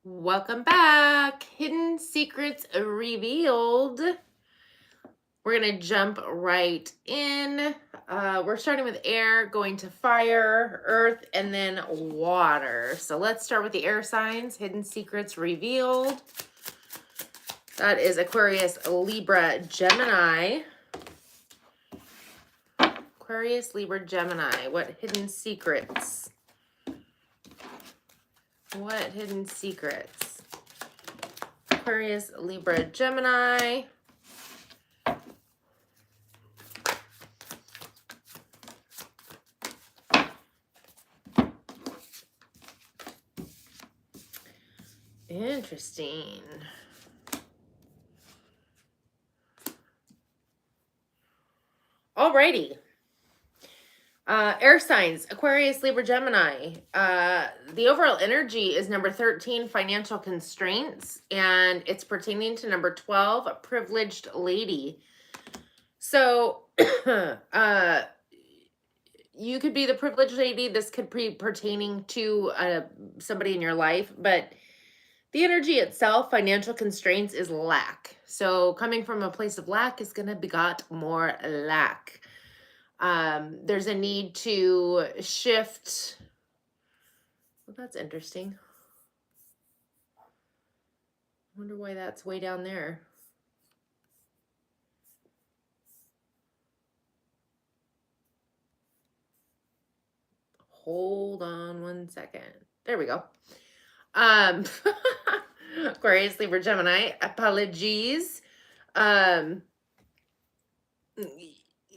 Welcome back. Hidden Secrets Revealed. We're going to jump right in. We're starting with air, going to fire, earth, and then water. So let's start with the air signs. Hidden Secrets Revealed. That is Aquarius, Libra, Gemini. Aquarius, Libra, Gemini. What hidden secrets? What hidden secrets? Aquarius, Libra, Gemini. Interesting. Alrighty. Air signs, Aquarius, Libra, Gemini. The overall energy is number 13, financial constraints, and it's pertaining to number 12, a privileged lady. So, you could be the privileged lady. This could be pertaining to somebody in your life, but the energy itself, financial constraints, is lack. So coming from a place of lack is going to begot more lack. There's a need to shift. Well, that's interesting. I wonder why that's way down there. Hold on one second. There we go. Aquarius, Libra, Gemini, apologies.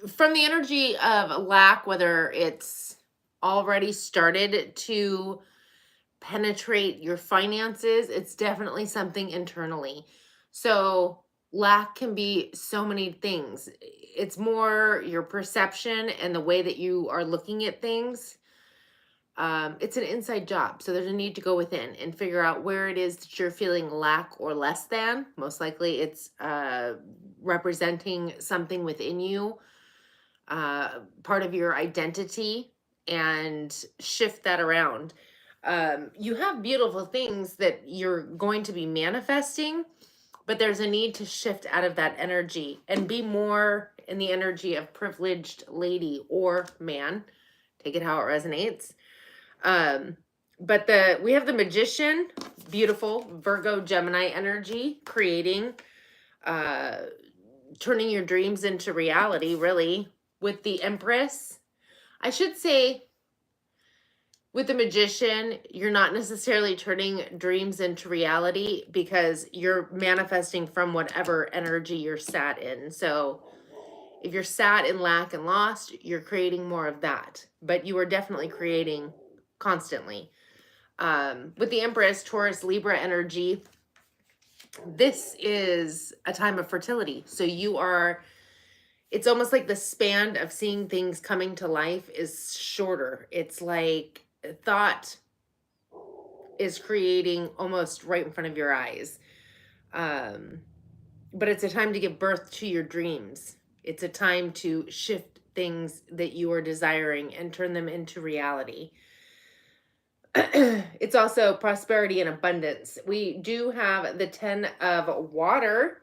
From the energy of lack, whether it's already started to penetrate your finances, it's definitely something internally. So lack can be so many things. It's more your perception and the way that you are looking at things. It's an inside job. So there's a need to go within and figure out where it is that you're feeling lack or less than. Most likely it's representing something within you, part of your identity, and shift that around. You have beautiful things that you're going to be manifesting, but there's a need to shift out of that energy and be more in the energy of privileged lady or man. Take it how it resonates. But we have the Magician, beautiful Virgo, Gemini energy, creating, turning your dreams into reality, really, with the Empress. I should say, with the Magician, you're not necessarily turning dreams into reality because you're manifesting from whatever energy you're sat in. So if you're sat in lack and lost, you're creating more of that. But you are definitely creating constantly. With the Empress, Taurus, Libra energy, this is a time of fertility. So it's almost like the span of seeing things coming to life is shorter. It's like thought is creating almost right in front of your eyes. But it's a time to give birth to your dreams. It's a time to shift things that you are desiring and turn them into reality. It's also prosperity and abundance. We do have the 10 of water,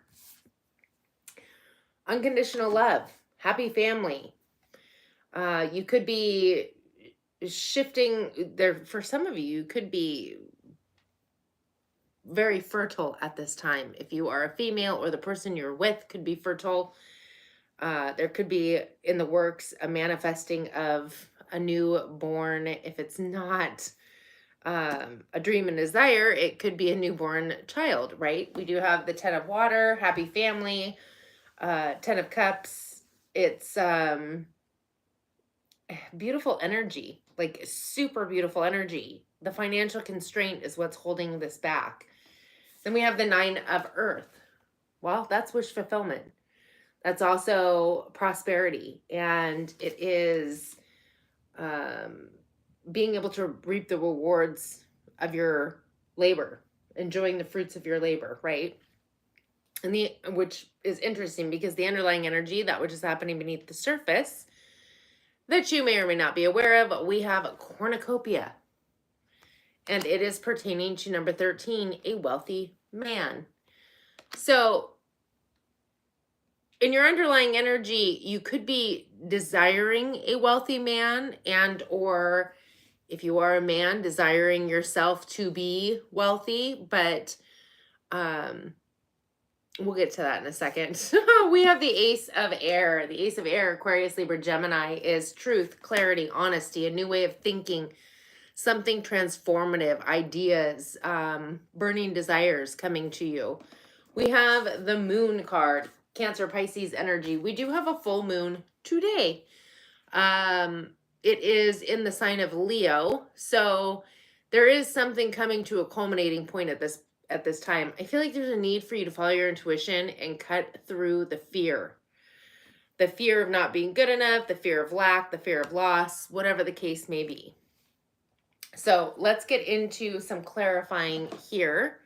unconditional love, happy family. You could be shifting there. For some of you, you could be very fertile at this time. If you are a female or the person you're with could be fertile. There could be in the works a manifesting of a newborn. If it's not a dream and desire, it could be a newborn child, right? We do have the 10 of water, happy family, 10 of cups. It's beautiful energy, like super beautiful energy. The financial constraint is what's holding this back. Then we have the 9 of earth. Well, that's wish fulfillment. That's also prosperity, and it is being able to reap the rewards of your labor, enjoying the fruits of your labor, right? And which is interesting because the underlying energy, that which is happening beneath the surface, that you may or may not be aware of, we have cornucopia. And it is pertaining to number 13, a wealthy man. So in your underlying energy, you could be desiring a wealthy man, and or if you are a man, desiring yourself to be wealthy, but we'll get to that in a second. We have the Ace of Air. The Ace of Air, Aquarius, Libra, Gemini, is truth, clarity, honesty, a new way of thinking, something transformative, ideas, burning desires coming to you. We have the Moon card, Cancer, Pisces energy. We do have a full moon today. It is in the sign of Leo. So there is something coming to a culminating point at this time. I feel like there's a need for you to follow your intuition and cut through the fear. The fear of not being good enough, the fear of lack, the fear of loss, whatever the case may be. So let's get into some clarifying here.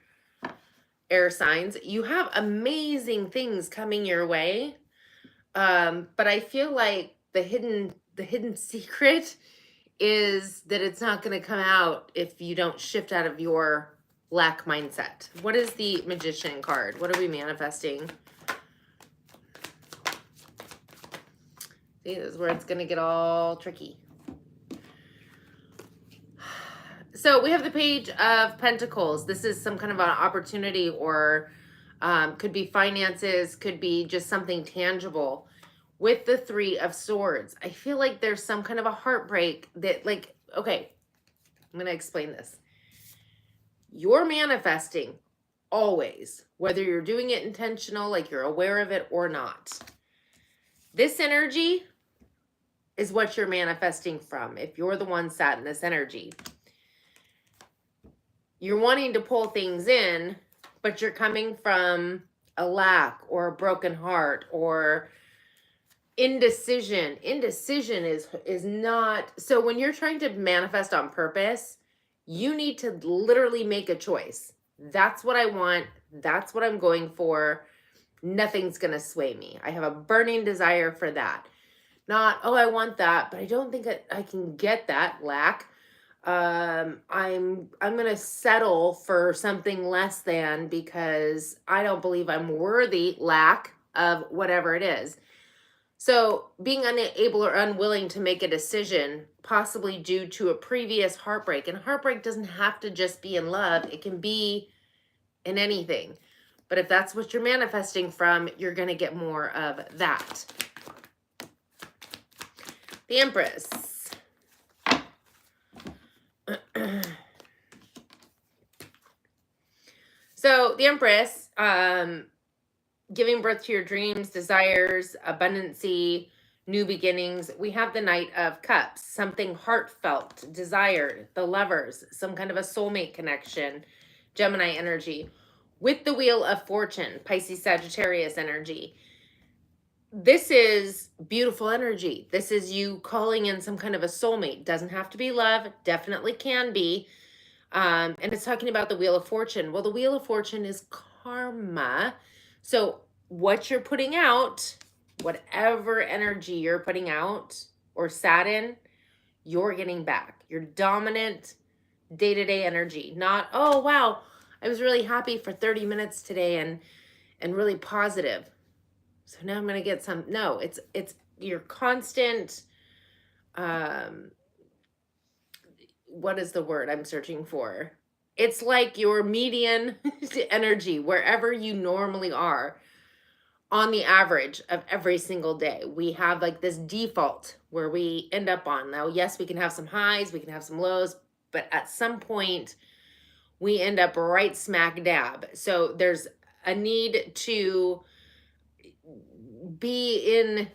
Air signs, you have amazing things coming your way. But I feel like the hidden secret is that it's not going to come out if you don't shift out of your lack mindset. What is the Magician card? What are we manifesting? See, this is where it's going to get all tricky. So we have the Page of Pentacles. This is some kind of an opportunity, or could be finances, could be just something tangible. With the Three of Swords, I feel like there's some kind of a heartbreak that, like, okay, I'm going to explain this. You're manifesting always, whether you're doing it intentional, like you're aware of it or not. This energy is what you're manifesting from. If you're the one sat in this energy, you're wanting to pull things in, but you're coming from a lack or a broken heart or indecision. Indecision is not, so when you're trying to manifest on purpose, you need to literally make a choice. That's what I want. That's what I'm going for. Nothing's going to sway me. I have a burning desire for that. Not, oh, I want that, but I don't think I can get that. Lack. I'm going to settle for something less than because I don't believe I'm worthy. Lack of whatever it is. So being unable or unwilling to make a decision, possibly due to a previous heartbreak. And heartbreak doesn't have to just be in love. It can be in anything. But if that's what you're manifesting from, you're going to get more of that. The Empress. So the Empress, giving birth to your dreams, desires, abundancy, new beginnings. We have the Knight of Cups, something heartfelt, desired, the Lovers, some kind of a soulmate connection, Gemini energy. With the Wheel of Fortune, Pisces, Sagittarius energy. This is beautiful energy. This is you calling in some kind of a soulmate. Doesn't have to be love, definitely can be. And it's talking about the Wheel of Fortune. Well, the Wheel of Fortune is karma. So what you're putting out, whatever energy you're putting out or sat in, you're getting back. Your dominant day-to-day energy. Not, oh, wow, I was really happy for 30 minutes today and really positive. So now I'm going to get some. No, it's your constant, what is the word I'm searching for? It's like your median energy, wherever you normally are on the average of every single day. We have like this default where we end up on. Now, yes, we can have some highs, we can have some lows, but at some point we end up right smack dab. So there's a need to be in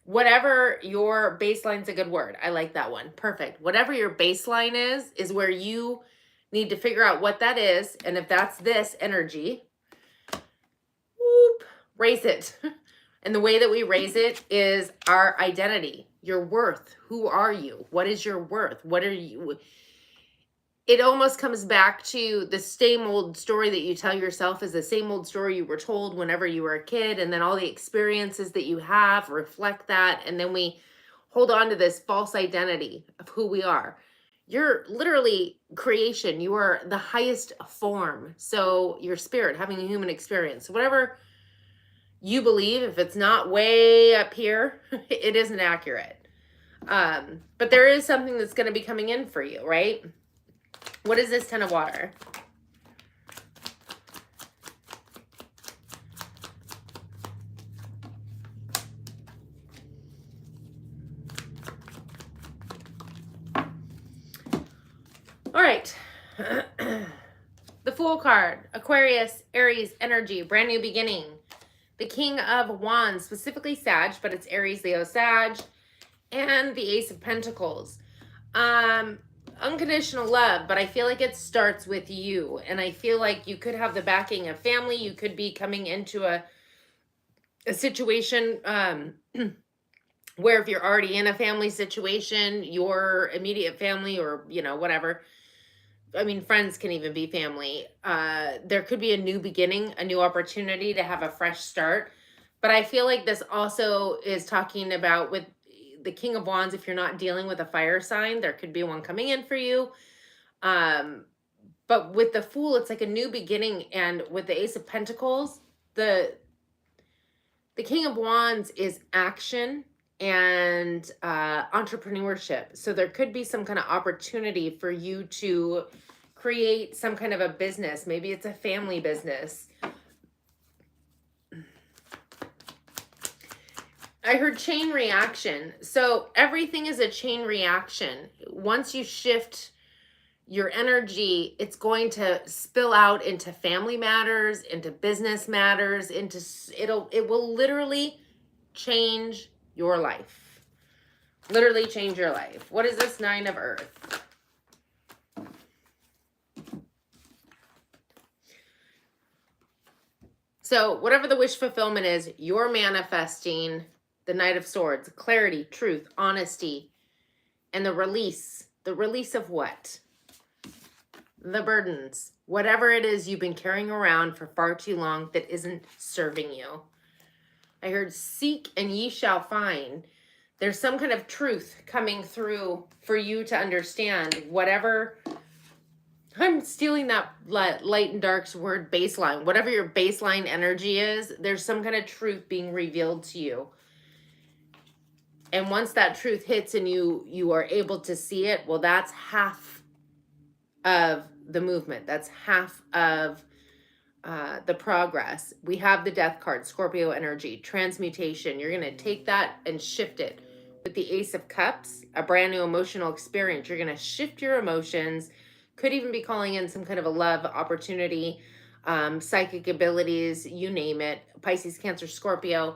whatever your baseline's a good word. I like that one. Perfect. Whatever your baseline is where you need to figure out what that is. And if that's this energy, whoop, raise it. And the way that we raise it is our identity, your worth. Who are you? What is your worth? What are you? It almost comes back to the same old story that you tell yourself is the same old story you were told whenever you were a kid. And then all the experiences that you have reflect that. And then we hold on to this false identity of who we are. You're literally creation. You are the highest form. So your spirit, having a human experience, whatever you believe, if it's not way up here, it isn't accurate. But there is something that's going to be coming in for you, right? What is this 10 of water? All right. The Fool card, Aquarius, Aries, energy, brand new beginning. The King of Wands, specifically Sag, but it's Aries, Leo, Sag. And the Ace of Pentacles. Unconditional love, but I feel like it starts with you. And I feel like you could have the backing of family. You could be coming into a situation where if you're already in a family situation, your immediate family or, you know, whatever. I mean, friends can even be family. There could be a new beginning, a new opportunity to have a fresh start. But I feel like this also is talking about with the King of Wands, if you're not dealing with a fire sign, there could be one coming in for you. But with the Fool, it's like a new beginning. And with the Ace of Pentacles, the King of Wands is action and entrepreneurship. So there could be some kind of opportunity for you to create some kind of a business. Maybe it's a family business. I heard chain reaction. So everything is a chain reaction. Once you shift your energy, it's going to spill out into family matters, into business matters, it will literally change your life. Literally change your life. What is this 9 of Earth? So whatever the wish fulfillment is, you're manifesting the Knight of Swords, clarity, truth, honesty, and the release. The release of what? The burdens. Whatever it is you've been carrying around for far too long that isn't serving you. I heard seek and ye shall find. There's some kind of truth coming through for you to understand whatever. I'm stealing that light and dark's word baseline. Whatever your baseline energy is, there's some kind of truth being revealed to you. And once that truth hits and you are able to see it, well, that's half of the movement. That's half of the progress. We have the Death card, Scorpio energy, transmutation. You're going to take that and shift it. With the Ace of Cups, a brand new emotional experience. You're going to shift your emotions. Could even be calling in some kind of a love opportunity, psychic abilities, you name it. Pisces, Cancer, Scorpio.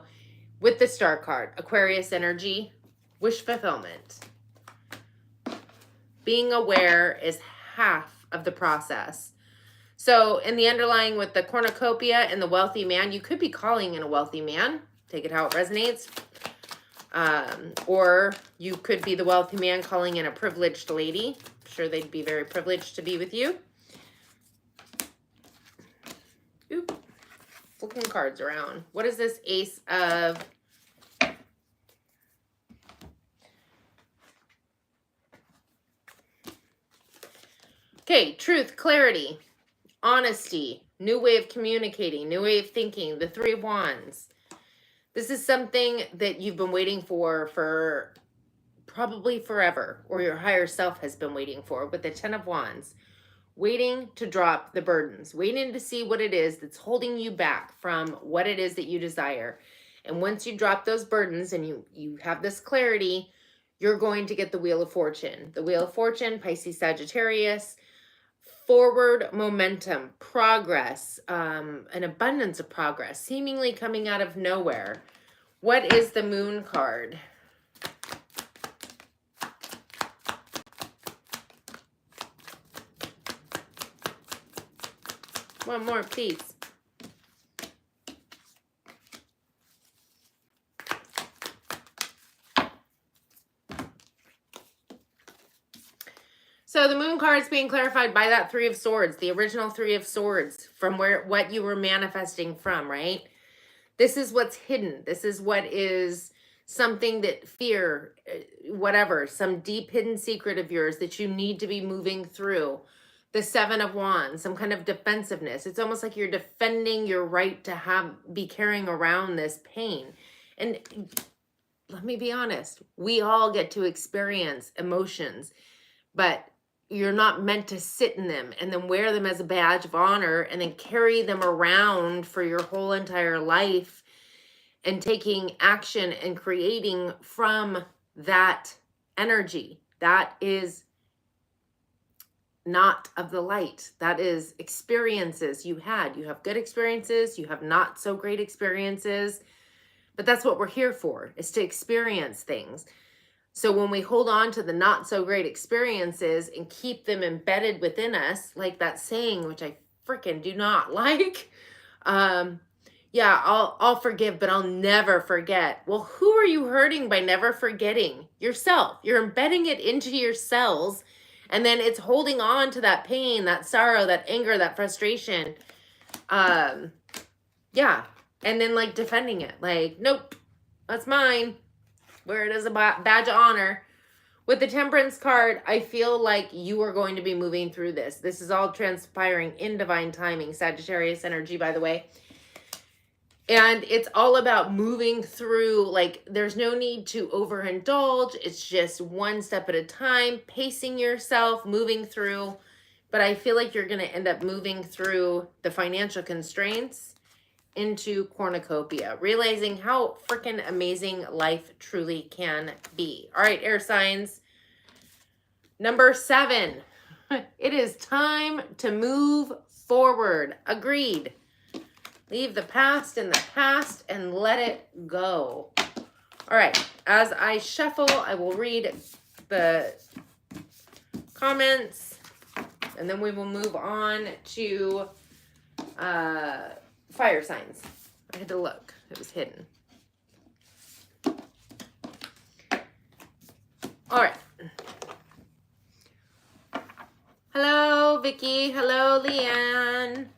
With the Star card, Aquarius energy, wish fulfillment. Being aware is half of the process. So in the underlying with the cornucopia and the wealthy man, you could be calling in a wealthy man. Take it how it resonates. Or you could be the wealthy man calling in a privileged lady. I'm sure they'd be very privileged to be with you. Oop. Flipping cards around. What is this Ace of... Okay, truth, clarity, honesty, new way of communicating, new way of thinking, the 3 of Wands. This is something that you've been waiting for probably forever, or your higher self has been waiting for with the 10 of Wands. Waiting to drop the burdens, waiting to see what it is that's holding you back from what it is that you desire. And once you drop those burdens and you have this clarity, you're going to get the Wheel of Fortune. The Wheel of Fortune, Pisces, Sagittarius, forward momentum, progress, an abundance of progress, seemingly coming out of nowhere. What is the Moon card? One more, please. So the Moon card is being clarified by that 3 of Swords, the original 3 of Swords, from what you were manifesting from, right? This is what's hidden. This is what is something that fear, whatever, some deep hidden secret of yours that you need to be moving through. The Seven of Wands, some kind of defensiveness. It's almost like you're defending your right to be carrying around this pain. And let me be honest, we all get to experience emotions, but you're not meant to sit in them and then wear them as a badge of honor and then carry them around for your whole entire life and taking action and creating from that energy. That is not of the light. That is experiences you had. You have good experiences, you have not so great experiences, but that's what we're here for, is to experience things. So when we hold on to the not so great experiences and keep them embedded within us, like that saying, which I freaking do not like, yeah, I'll forgive, but I'll never forget. Well, who are you hurting by never forgetting? Yourself. You're embedding it into your cells, and then it's holding on to that pain, that sorrow, that anger, that frustration. Yeah. And then like defending it. Like, nope, that's mine. Wear it as a badge of honor. With the Temperance card, I feel like you are going to be moving through this. This is all transpiring in divine timing, Sagittarius energy, by the way. And it's all about moving through, like there's no need to overindulge. It's just one step at a time, pacing yourself, moving through. But I feel like you're going to end up moving through the financial constraints into cornucopia, realizing how freaking amazing life truly can be. All right, air signs. Number 7, it is time to move forward. Agreed. Leave the past in the past and let it go. All right, as I shuffle, I will read the comments and then we will move on to fire signs. I had to look. It was hidden. All right. Hello, Vicky. Hello, Leanne.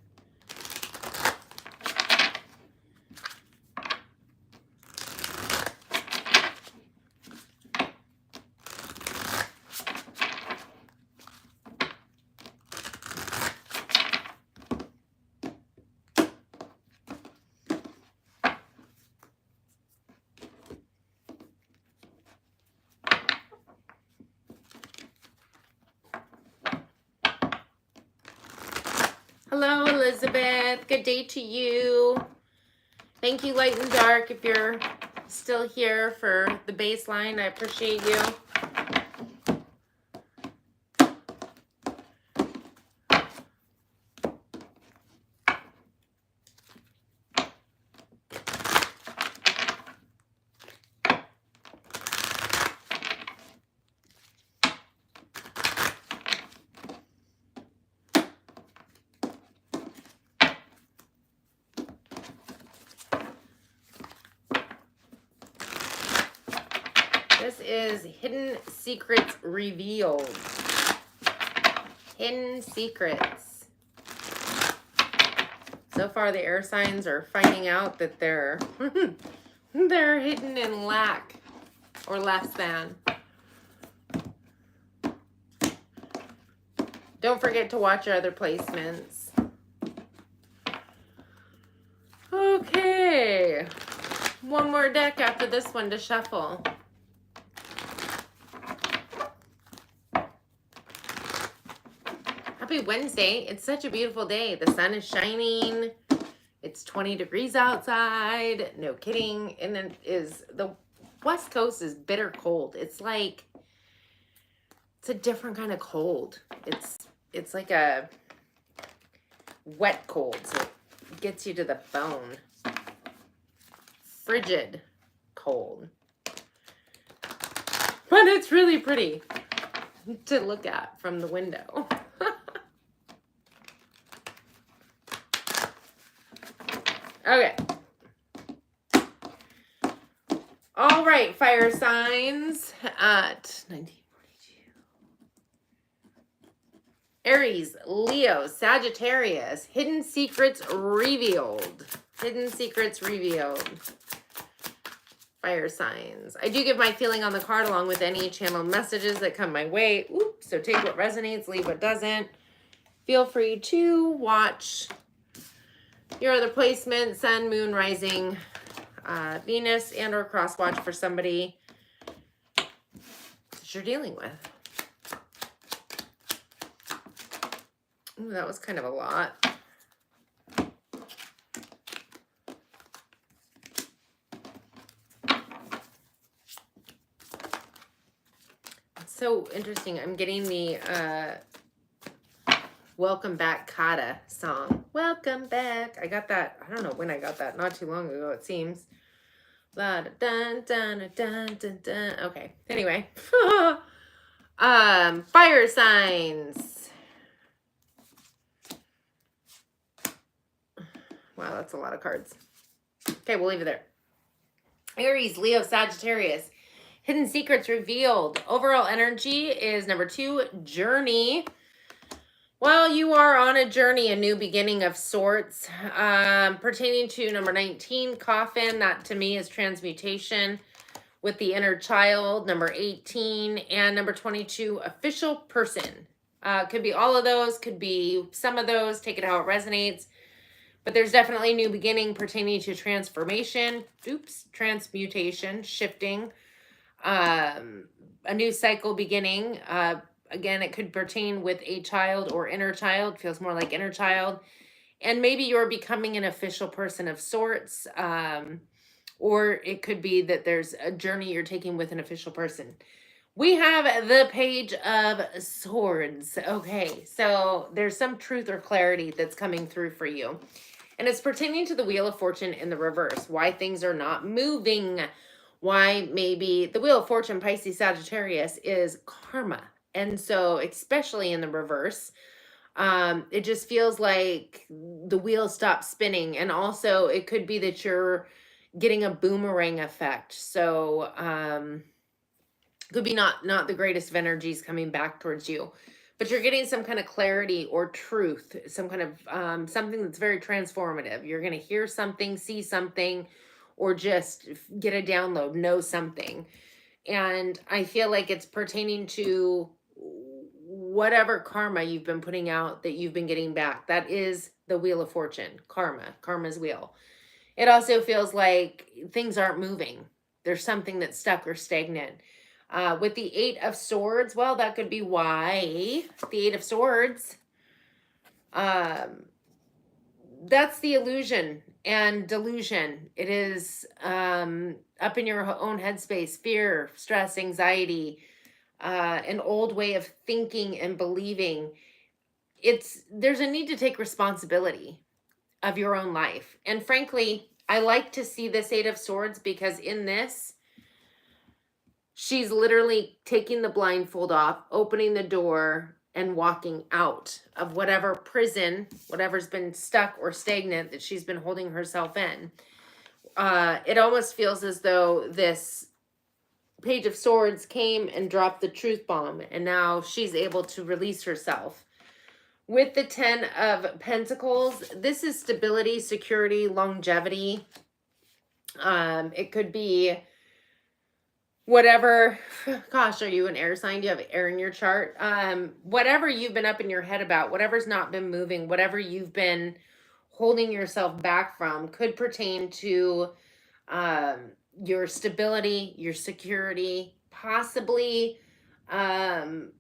Hello, Elizabeth. Good day to you. Thank you, Light and Dark, if you're still here for the baseline. I appreciate you. This is Hidden Secrets Revealed. Hidden Secrets. So far, the air signs are finding out that they're hidden in lack or less than. Don't forget to watch your other placements. Okay. One more deck after this one to shuffle. Happy Wednesday. It's such a beautiful day. The sun is shining. It's 20 degrees outside. No kidding. And it is, the West Coast is bitter cold. It's like, it's a different kind of cold. It's like a wet cold. So it gets you to the bone. Frigid cold. But it's really pretty to look at from the window. Okay. All right, fire signs at 1942. Aries, Leo, Sagittarius, Hidden Secrets Revealed. Hidden Secrets Revealed. Fire signs. I do give my feeling on the card along with any channeled messages that come my way. Oops, so take what resonates, leave what doesn't. Feel free to watch your other placement, sun, moon, rising, Venus, and or cross watch for somebody that you're dealing with. Ooh, that was kind of a lot. So interesting. I'm getting the Welcome Back Kata song. Welcome back. I got that. I don't know when I got that. Not too long ago, it seems. La da dun dun dun dun dun. Okay. Anyway. Fire signs. Wow, that's a lot of cards. Okay, we'll leave it there. Aries, Leo, Sagittarius. Hidden secrets revealed. Overall energy is number 2, journey. Well, you are on a journey, a new beginning of sorts. Pertaining to number 19, coffin. That to me is transmutation with the inner child. Number 18 and number 22, official person. Could be all of those, could be some of those. Take it how it resonates. But there's definitely a new beginning pertaining to transformation. Oops, transmutation, shifting. A new cycle beginning. Again, it could pertain with a child or inner child. Feels more like inner child. And maybe you're becoming an official person of sorts. Or it could be that there's a journey you're taking with an official person. We have the Page of Swords. Okay, so there's some truth or clarity that's coming through for you. And it's pertaining to the Wheel of Fortune in the reverse. Why things are not moving. Why maybe the Wheel of Fortune, Pisces, Sagittarius is karma. And so, especially in the reverse, it just feels like the wheel stops spinning. And also, it could be that you're getting a boomerang effect. So, could be not the greatest of energies coming back towards you. But you're getting some kind of clarity or truth, some kind of something that's very transformative. You're going to hear something, see something, or just get a download, know something. And I feel like it's pertaining to whatever karma you've been putting out that you've been getting back. That is the Wheel of Fortune, karma's wheel. It also feels like things aren't moving. There's something that's stuck or stagnant. With the 8 of Swords, well, that could be why the 8 of Swords, that's the illusion and delusion. It is up in your own headspace, fear, stress, anxiety, an old way of thinking and believing. There's a need to take responsibility of your own life. And frankly, I like to see this 8 of Swords because in this, she's literally taking the blindfold off, opening the door, and walking out of whatever prison, whatever's been stuck or stagnant that she's been holding herself in. It almost feels as though this Page of Swords came and dropped the truth bomb, and now she's able to release herself. With the 10 of Pentacles, this is stability, security, longevity. It could be whatever, gosh, are you an air sign? Do you have air in your chart? Whatever you've been up in your head about, whatever's not been moving, whatever you've been holding yourself back from could pertain to your stability, your security, possibly family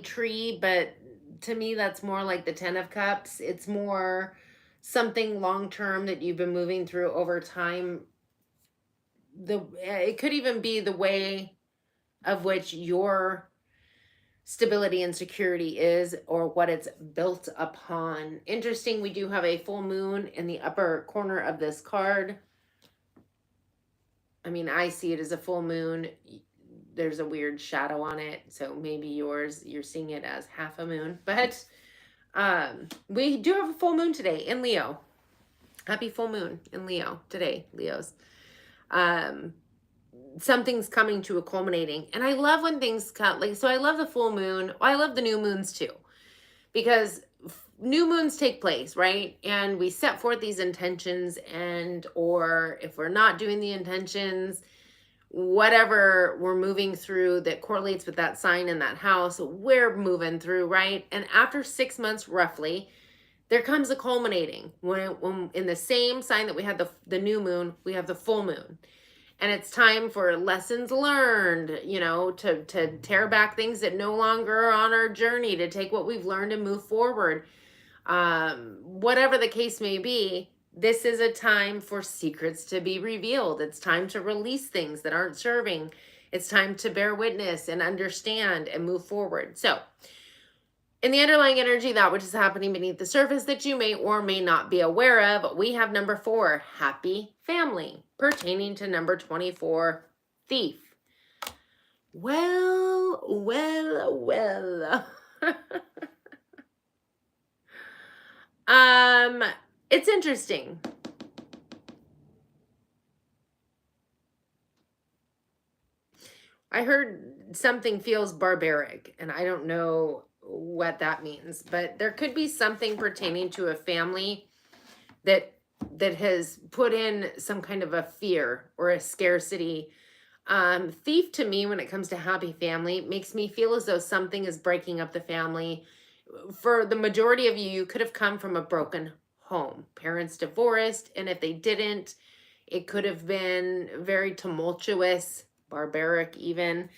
tree, but to me, that's more like the 10 of Cups. It's more something long-term that you've been moving through over time. It could even be the way of which your stability and security is, or what it's built upon. Interesting, we do have a full moon in the upper corner of this card. I mean, I see it as a full moon. There's a weird shadow on it, so maybe yours, you're seeing it as half a moon. But we do have a full moon today in Leo. Happy full moon in Leo today, Leos. Something's coming to a culminating. And I love when things come, like, so I love the full moon. I love the new moons too, because new moons take place, right? And we set forth these intentions, and or if we're not doing the intentions, whatever we're moving through that correlates with that sign in that house, we're moving through, right? And after 6 months roughly, there comes a culminating when in the same sign that we had the new moon, we have the full moon. And it's time for lessons learned, you know, to tear back things that no longer are on our journey, to take what we've learned and move forward. Whatever the case may be, this is a time for secrets to be revealed. It's time to release things that aren't serving. It's time to bear witness and understand and move forward. So, in the underlying energy, that which is happening beneath the surface that you may or may not be aware of, we have number 4, happy family, pertaining to number 24, thief. Well, well, well. It's interesting. I heard something feels barbaric, and I don't know what that means, but there could be something pertaining to a family that has put in some kind of a fear or a scarcity. Thief to me, when it comes to happy family, makes me feel as though something is breaking up the family. For the majority of you, you could have come from a broken home, parents divorced, and if they didn't, it could have been very tumultuous, barbaric even.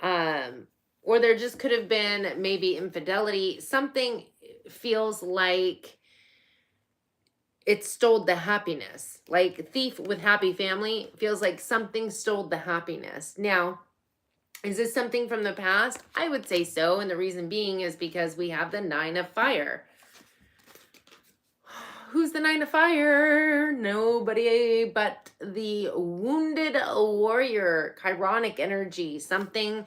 Or there just could have been maybe infidelity. Something feels like it stole the happiness. Like thief with happy family feels like something stole the happiness. Now, is this something from the past? I would say so. And the reason being is because we have the 9 of fire. Who's the 9 of fire? Nobody but the wounded warrior, chironic energy, something,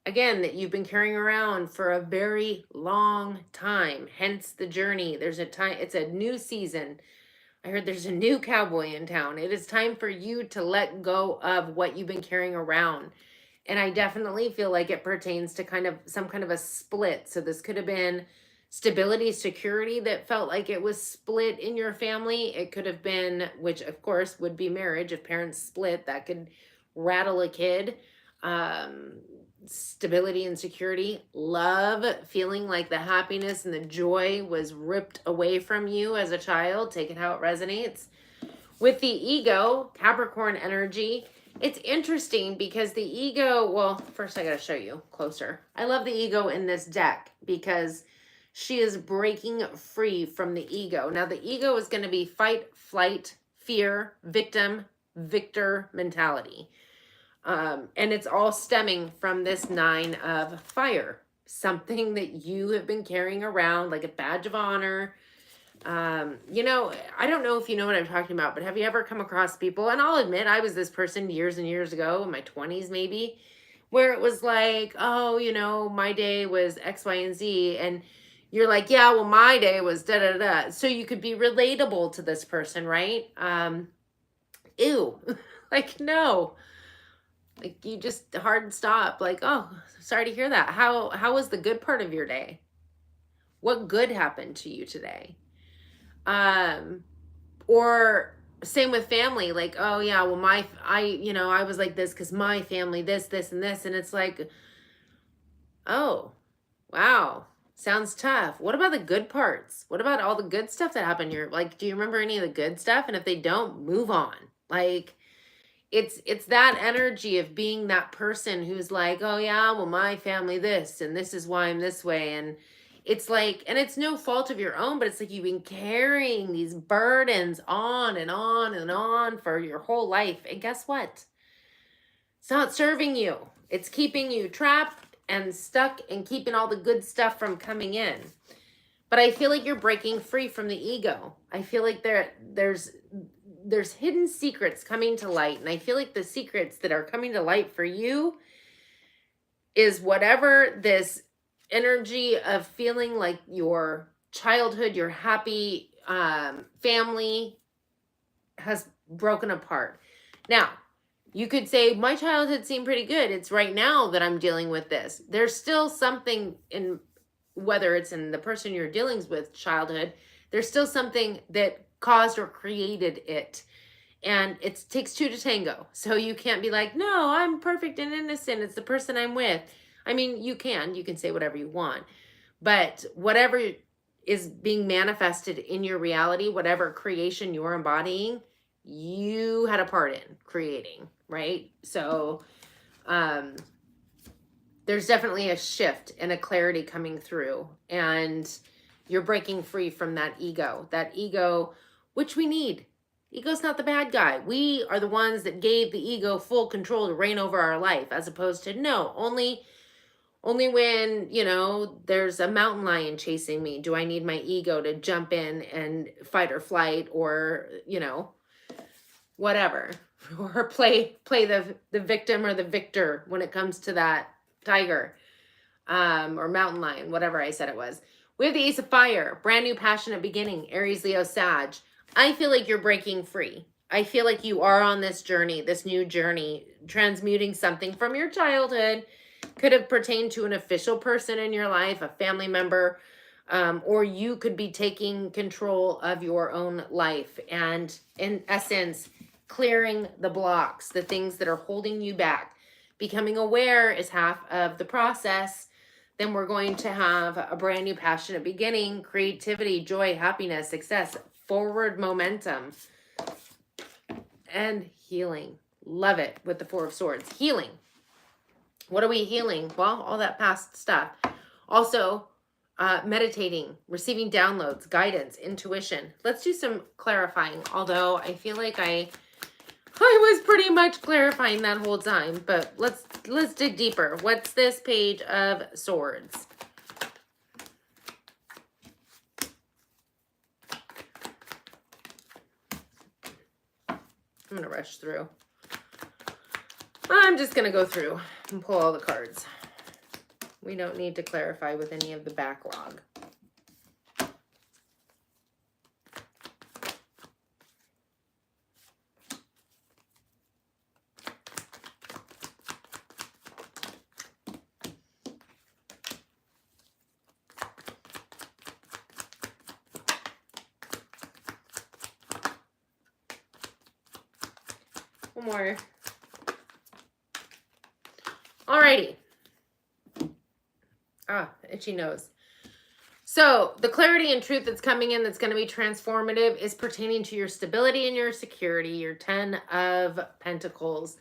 again, that you've been carrying around for a very long time, hence the journey. There's a time, it's a new season. I heard there's a new cowboy in town. It is time for you to let go of what you've been carrying around. And I definitely feel like it pertains to kind of some kind of a split. So this could have been stability, security that felt like it was split in your family. It could have been, which of course would be marriage. If parents split, that could rattle a kid. Stability and security, love, feeling like the happiness and the joy was ripped away from you as a child. Take it how it resonates. With the ego, Capricorn energy, it's interesting because the ego, well, first I got to show you closer. I love the ego in this deck because she is breaking free from the ego. Now the ego is going to be fight, flight, fear, victim, victor mentality. And it's all stemming from this 9 of fire, something that you have been carrying around like a badge of honor. You know, I don't know if you know what I'm talking about, but have you ever come across people, and I'll admit I was this person years and years ago in my 20s maybe, where it was like, oh, you know, my day was X, Y, and Z, and you're like, yeah, well, my day was da da da. So you could be relatable to this person, right? Ew, like, no. Like you just hard stop, like, oh, sorry to hear that. How was the good part of your day? What good happened to you today? Or same with family, like, oh yeah, well I was like this because my family, this, and this, and it's like, oh, wow, sounds tough. What about the good parts? What about all the good stuff that happened? You're like, do you remember any of the good stuff? And if they don't, move on. Like, it's that energy of being that person who's like, oh yeah, well, my family this, and this is why I'm this way. And it's like, and it's no fault of your own, but it's like you've been carrying these burdens on and on and on for your whole life. And guess what? It's not serving you. It's keeping you trapped and stuck and keeping all the good stuff from coming in. But I feel like you're breaking free from the ego. I feel like there's hidden secrets coming to light. And I feel like the secrets that are coming to light for you is whatever this energy of feeling like your childhood, your happy family has broken apart. Now, you could say, my childhood seemed pretty good. It's right now that I'm dealing with this. There's still something whether it's in the person you're dealing with childhood, there's still something that caused or created it. And it takes two to tango. So you can't be like, no, I'm perfect and innocent. It's the person I'm with. I mean, you can say whatever you want, but whatever is being manifested in your reality, whatever creation you're embodying, you had a part in creating, right? So there's definitely a shift and a clarity coming through, and you're breaking free from that ego, which we need. Ego's not the bad guy. We are the ones that gave the ego full control to reign over our life, as opposed to no, only when, you know, there's a mountain lion chasing me, do I need my ego to jump in and fight or flight, or, you know, whatever, or play the victim or the victor when it comes to that tiger, or mountain lion, whatever I said it was. We have the Ace of Fire, brand new passionate beginning, Aries, Leo, Sag. I feel like you're breaking free. I feel like you are on this journey, this new journey, transmuting something from your childhood. Could have pertained to an official person in your life, a family member, or you could be taking control of your own life and, in essence, clearing the blocks, the things that are holding you back. Becoming aware is half of the process. Then we're going to have a brand new passionate beginning, creativity, joy, happiness, success, forward momentum, and healing. Love it with the Four of Swords. Healing. What are we healing? Well, all that past stuff. Also, meditating, receiving downloads, guidance, intuition. Let's do some clarifying, although I feel like I was pretty much clarifying that whole time, but let's dig deeper. What's this Page of Swords? I'm going to rush through. I'm just going to go through and pull all the cards. We don't need to clarify with any of the backlog. One more. Alrighty. Itchy nose. So the clarity and truth that's coming in that's going to be transformative is pertaining to your stability and your security, your 10 of Pentacles.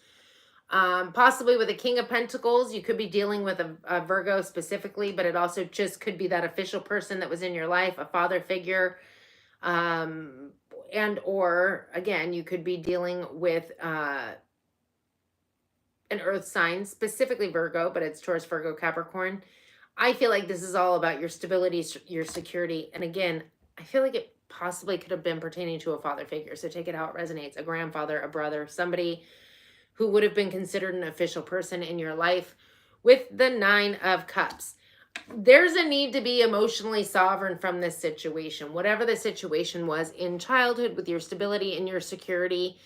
Possibly with a King of Pentacles, you could be dealing with a Virgo specifically, but it also just could be that official person that was in your life, a father figure, and or, again, you could be dealing with an earth sign, specifically Virgo, but it's Taurus, Virgo, Capricorn. I feel like this is all about your stability, your security. And again, I feel like it possibly could have been pertaining to a father figure. So take it how it resonates. A grandfather, a brother, somebody who would have been considered an official person in your life. With the 9 of Cups, there's a need to be emotionally sovereign from this situation. Whatever the situation was in childhood, with your stability and your security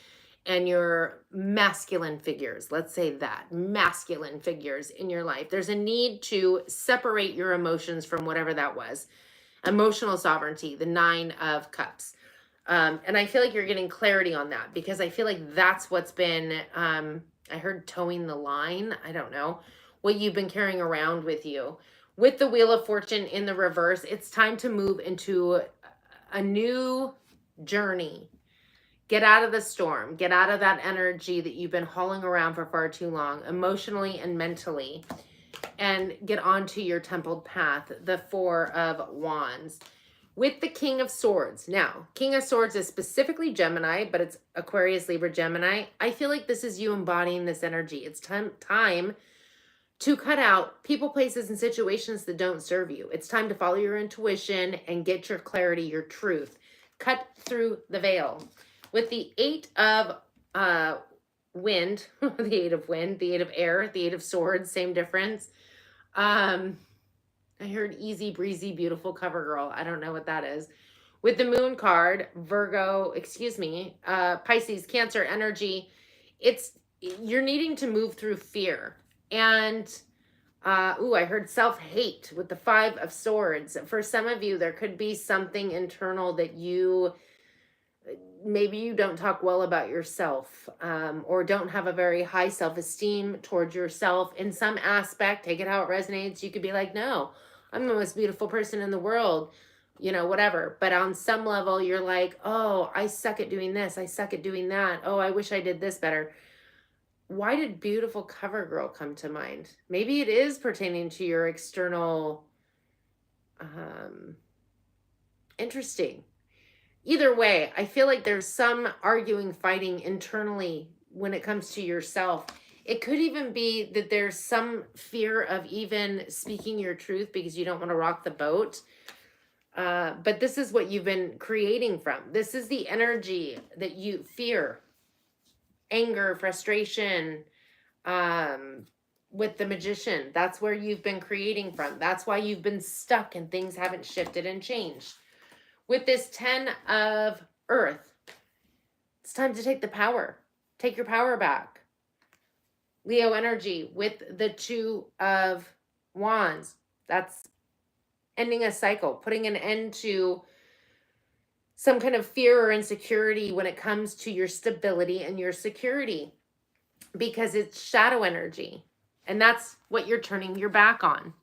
and your masculine figures, let's say that, masculine figures in your life, there's a need to separate your emotions from whatever that was. Emotional sovereignty, the 9 of Cups. And I feel like you're getting clarity on that, because I feel like that's what's been, I heard towing the line. I don't know what you've been carrying around with you. With the Wheel of Fortune in the reverse, it's time to move into a new journey. Get out of the storm. Get out of that energy that you've been hauling around for far too long, emotionally and mentally, and get onto your templed path, the 4 of Wands. With the King of Swords. Now, King of Swords is specifically Gemini, but it's Aquarius, Libra, Gemini. I feel like this is you embodying this energy. It's time to cut out people, places, and situations that don't serve you. It's time to follow your intuition and get your clarity, your truth. Cut through the veil. With the 8 of wind, the 8 of wind, the 8 of air, the 8 of swords, same difference. I heard easy breezy, beautiful cover girl. I don't know what that is. With the moon card, Virgo, Pisces, Cancer energy, you're needing to move through fear. And I heard self-hate with the 5 of Swords. For some of you, there could be something internal that maybe you don't talk well about yourself, or don't have a very high self-esteem towards yourself in some aspect. Take it how it resonates. You could be like, no, I'm the most beautiful person in the world, whatever. But on some level, you're like, oh, I suck at doing this. I suck at doing that. Oh, I wish I did this better. Why did beautiful cover girl come to mind? Maybe it is pertaining to your external, interesting. Either way, I feel like there's some arguing, fighting internally when it comes to yourself. It could even be that there's some fear of even speaking your truth because you don't want to rock the boat. But this is what you've been creating from. This is the energy that you fear, anger, frustration, with the Magician. That's where you've been creating from. That's why you've been stuck and things haven't shifted and changed. With this 10 of Earth, it's time to take the power. Take your power back. Leo energy with the 2 of Wands. That's ending a cycle, putting an end to some kind of fear or insecurity when it comes to your stability and your security, because it's shadow energy. And that's what you're turning your back on.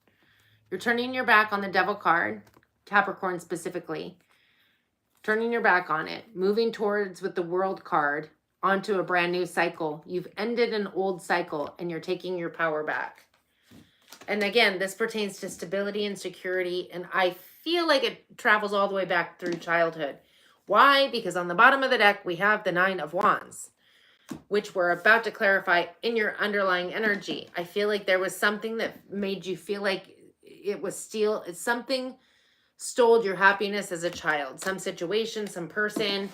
You're turning your back on the Devil card, Capricorn specifically. Turning your back on it, moving towards with the World card onto a brand new cycle. You've ended an old cycle and you're taking your power back. And again, this pertains to stability and security. And I feel like it travels all the way back through childhood. Why? Because on the bottom of the deck, we have the 9 of Wands, which we're about to clarify in your underlying energy. I feel like there was something that made you feel like it's something stole your happiness as a child. Some situation, some person,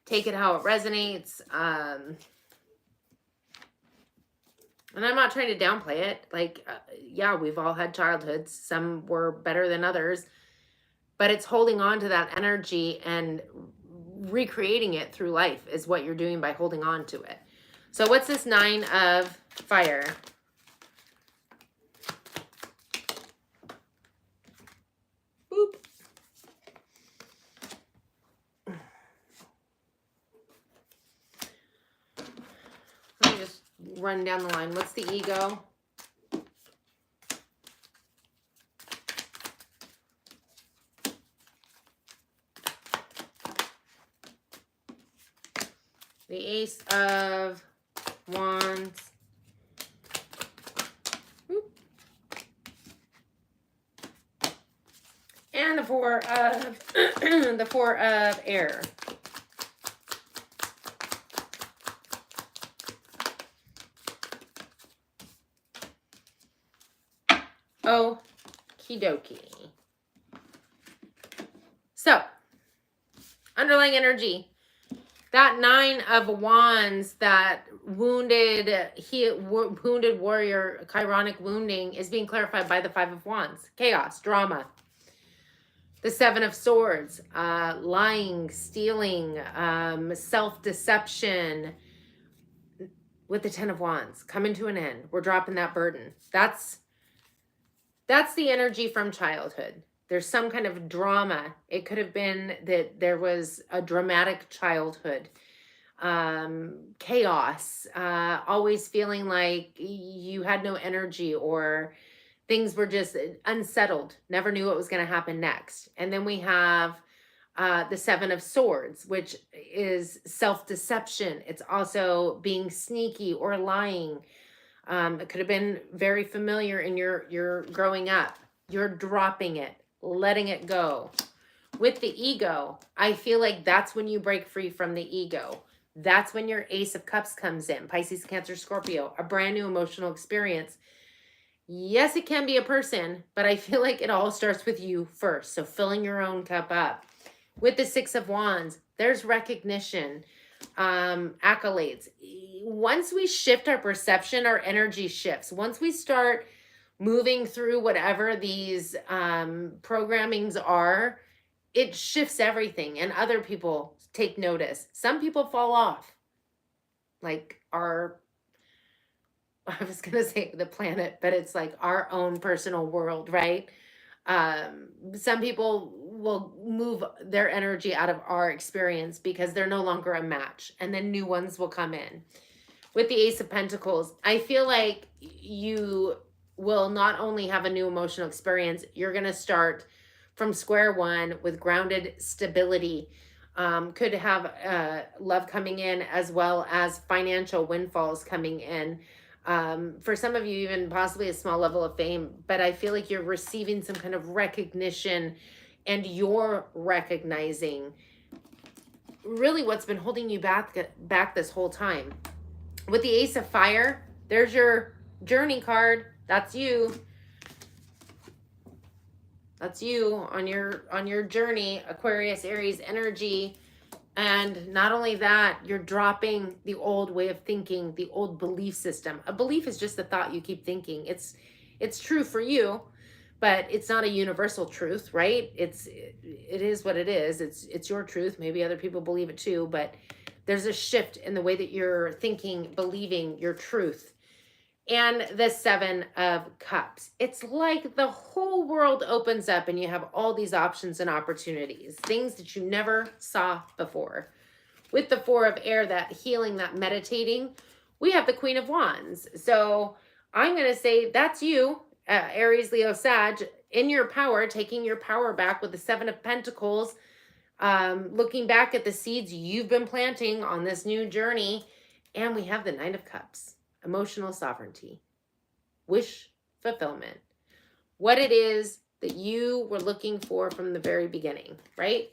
take it how it resonates. And I'm not trying to downplay it. Like, yeah, we've all had childhoods. Some were better than others. But it's holding on to that energy and recreating it through life is what you're doing by holding on to it. So what's this 9 of Fire? Boop. Let me just run down the line. What's the ego? The Ace of Wands. Whoop. And the 4 of the 4 of Air. Okie dokie. So, underlying energy. That 9 of Wands, that wounded warrior, chironic wounding, is being clarified by the 5 of Wands. Chaos, drama. The 7 of Swords, lying, stealing, self-deception. With the 10 of Wands, coming to an end. We're dropping that burden. That's the energy from childhood. There's some kind of drama. It could have been that there was a dramatic childhood. Chaos. Always feeling like you had no energy or things were just unsettled. Never knew what was going to happen next. And then we have the 7 of Swords, which is self-deception. It's also being sneaky or lying. It could have been very familiar in your growing up. You're dropping it, letting it go. With the ego, I feel like that's when you break free from the ego. That's when your Ace of Cups comes in. Pisces, Cancer, Scorpio, a brand new emotional experience. Yes, it can be a person, but I feel like it all starts with you first. So filling your own cup up. With the 6 of Wands, there's recognition, accolades. Once we shift our perception, our energy shifts. Once we start moving through whatever these programmings are, it shifts everything and other people take notice. Some people fall off, like our I was going to say the planet, but it's like our own personal world, right? Some people will move their energy out of our experience because they're no longer a match, and then new ones will come in. With the Ace of Pentacles, I feel like you will not only have a new emotional experience, you're going to start from square one with grounded stability. Could have love coming in as well as financial windfalls coming in. For some of you, even possibly a small level of fame, but I feel like you're receiving some kind of recognition and you're recognizing really what's been holding you back this whole time. With the Ace of Fire, there's your journey card. That's you. That's you on your journey, Aquarius, Aries energy. And not only that, you're dropping the old way of thinking, the old belief system. A belief is just a thought you keep thinking. It's true for you, but it's not a universal truth, right? It is what it is. It's your truth. Maybe other people believe it too, but there's a shift in the way that you're thinking, believing your truth. And the Seven of Cups. It's like the whole world opens up and you have all these options and opportunities, things that you never saw before. With the Four of Air, that healing, that meditating, we have the Queen of Wands. So I'm going to say that's you, Aries, Leo, Sag, in your power, taking your power back with the Seven of Pentacles, looking back at the seeds you've been planting on this new journey. And we have the Nine of Cups. Emotional sovereignty, wish fulfillment, what it is that you were looking for from the very beginning, right?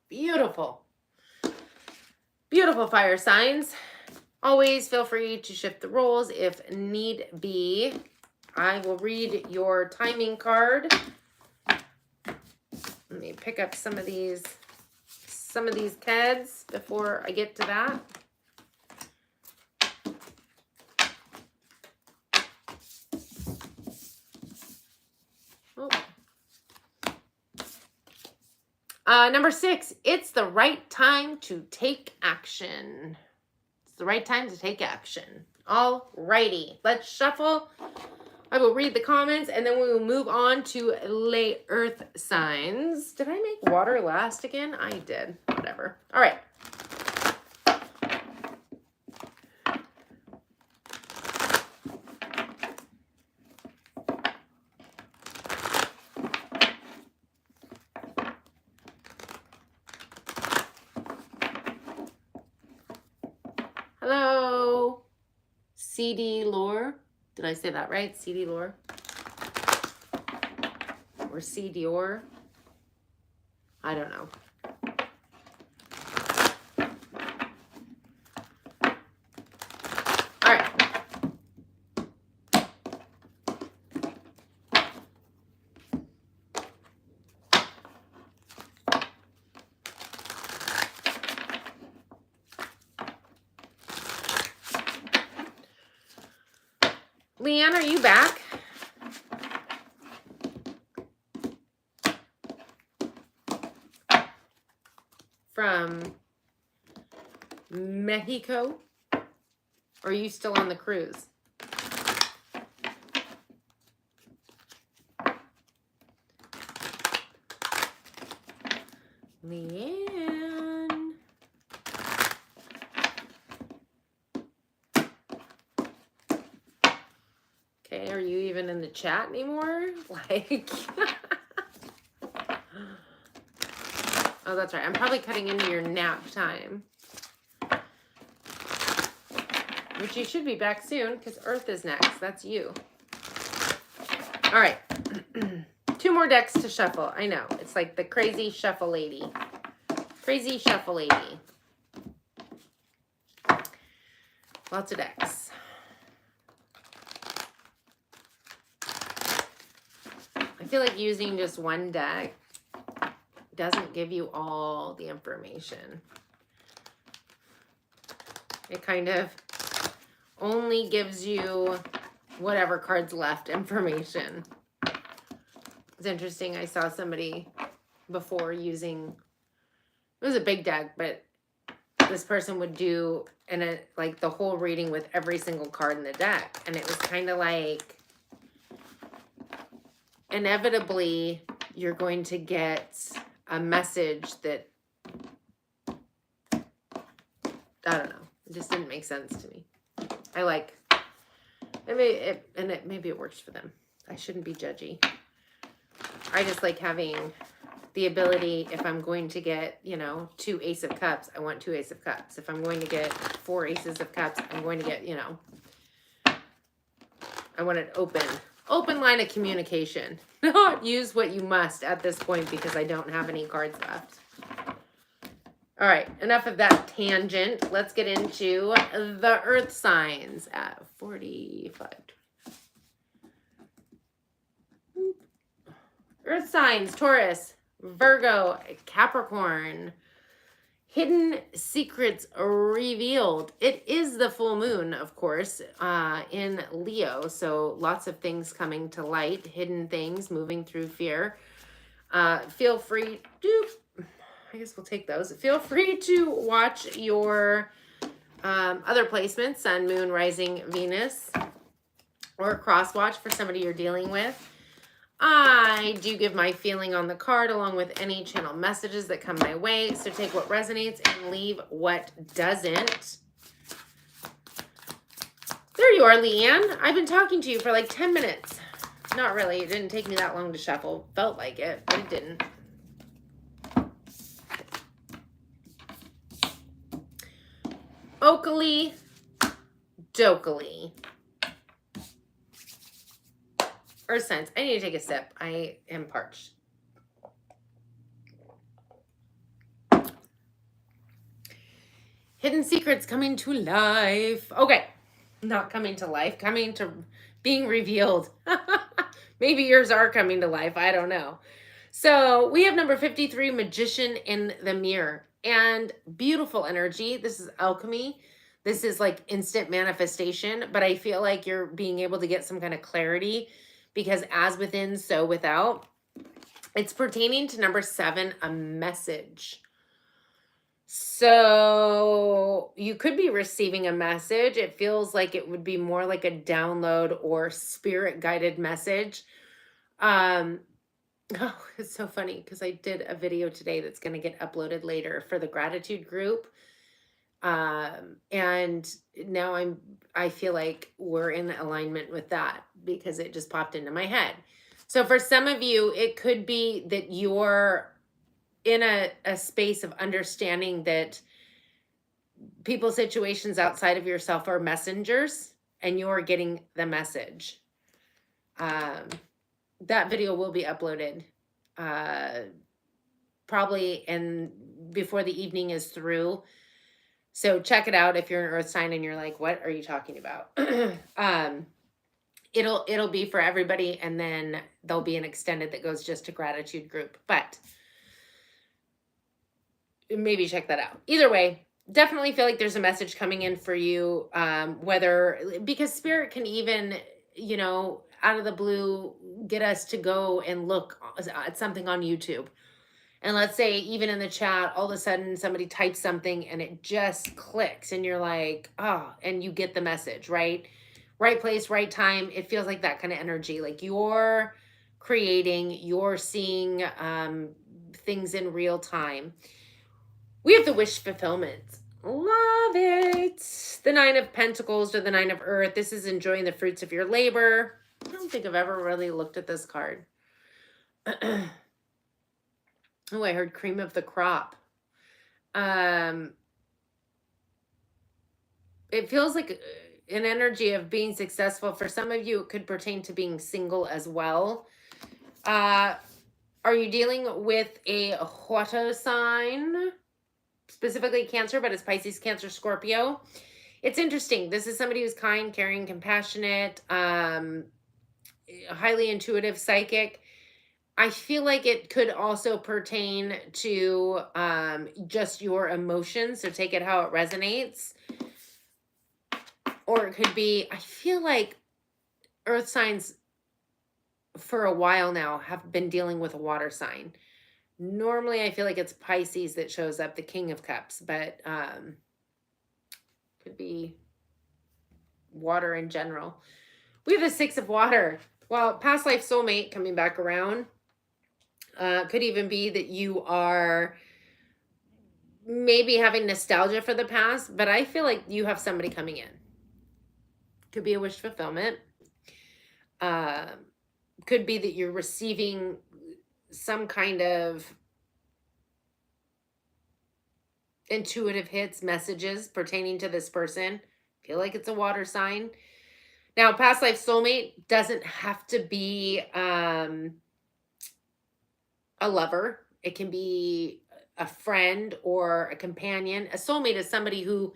Beautiful. Beautiful fire signs. Always feel free to shift the roles if need be. I will read your timing card. Let me pick up some of these cards before I get to that. Number 6, it's the right time to take action. It's the right time to take action. All righty, let's shuffle. I will read the comments and then we will move on to lay earth signs. Did I make water last again? I did. Whatever. All right. Hello, CD Lore. Did I say that right? CD Lore? Or C Dior? I don't know. All right. Leanne, are you back? From Mexico? Or are you still on the cruise? Leanne. Okay, are you even in the chat anymore? Like, oh, that's right. I'm probably cutting into your nap time. Which you should be back soon because Earth is next. That's you. All right. 2 more decks to shuffle. I know. It's like the crazy shuffle lady. Crazy shuffle lady. Lots of decks. I feel like using just one deck doesn't give you all the information. It kind of only gives you whatever card's left information. It's interesting. I saw somebody before using, it was a big deck, but this person would do like the whole reading with every single card in the deck. And it was kind of like, inevitably, you're going to get a message that, I don't know, it just didn't make sense to me. I like, maybe it works for them. I shouldn't be judgy. I just like having the ability, if I'm going to get, 2 Ace of Cups, I want 2 Ace of Cups. If I'm going to get 4 Aces of Cups, I'm going to get, I want an open line of communication. Not use what you must at this point because I don't have any cards left. All right, enough of that tangent. Let's get into the earth signs at 45. Earth signs, Taurus, Virgo, Capricorn. Hidden secrets revealed. It is the full moon, of course, in Leo. So lots of things coming to light, hidden things, moving through fear. Feel free to, I guess we'll take those. Feel free to watch your other placements, Sun, Moon, Rising, Venus, or cross watch for somebody you're dealing with. I do give my feeling on the card along with any channel messages that come my way. So take what resonates and leave what doesn't. There you are, Leanne. I've been talking to you for like 10 minutes. Not really. It didn't take me that long to shuffle. Felt like it, but it didn't. Oakley, Dokley. Earth signs. I need to take a sip. I am parched. Hidden secrets coming to life. Okay. Not coming to life. Coming to being revealed. Maybe yours are coming to life. I don't know. So we have number 53, Magician in the Mirror. And beautiful energy. This is alchemy. This is like instant manifestation. But I feel like you're being able to get some kind of clarity. Because as within, so without. It's pertaining to number 7, a message. So you could be receiving a message. It feels like it would be more like a download or spirit guided message. Oh, it's so funny because I did a video today that's going to get uploaded later for the gratitude group. And now I feel like we're in alignment with that because it just popped into my head. So for some of you, it could be that you're in a space of understanding that people's situations outside of yourself are messengers and you're getting the message. That video will be uploaded, probably before the evening is through. So check it out if you're an earth sign and you're like, what are you talking about? It'll be for everybody, and then there'll be an extended that goes just to gratitude group. But maybe check that out. Either way, definitely feel like there's a message coming in for you, because spirit can even, out of the blue, get us to go and look at something on YouTube. And let's say even in the chat, all of a sudden somebody types something and it just clicks and you're like, oh, and you get the message, right? Right place, right time. It feels like that kind of energy. Like you're creating, you're seeing things in real time. We have the wish fulfillment. Love it. The 9 of Pentacles or the 9 of Earth. This is enjoying the fruits of your labor. I don't think I've ever really looked at this card. Oh, I heard cream of the crop. It feels like an energy of being successful. For some of you, it could pertain to being single as well. Are you dealing with a water sign? Specifically Cancer, but it's Pisces, Cancer, Scorpio. It's interesting. This is somebody who's kind, caring, compassionate, highly intuitive, psychic. I feel like it could also pertain to just your emotions. So take it how it resonates. Or it could be, I feel like earth signs for a while now have been dealing with a water sign. Normally, I feel like it's Pisces that shows up, the King of Cups, but could be water in general. We have the Six of Water. Well, past life soulmate coming back around. Could even be that you are maybe having nostalgia for the past, but I feel like you have somebody coming in. Could be a wish fulfillment. Could be that you're receiving some kind of intuitive hits, messages pertaining to this person. Feel like it's a water sign. Now, past life soulmate doesn't have to be a lover. It can be a friend or a companion. A soulmate is somebody who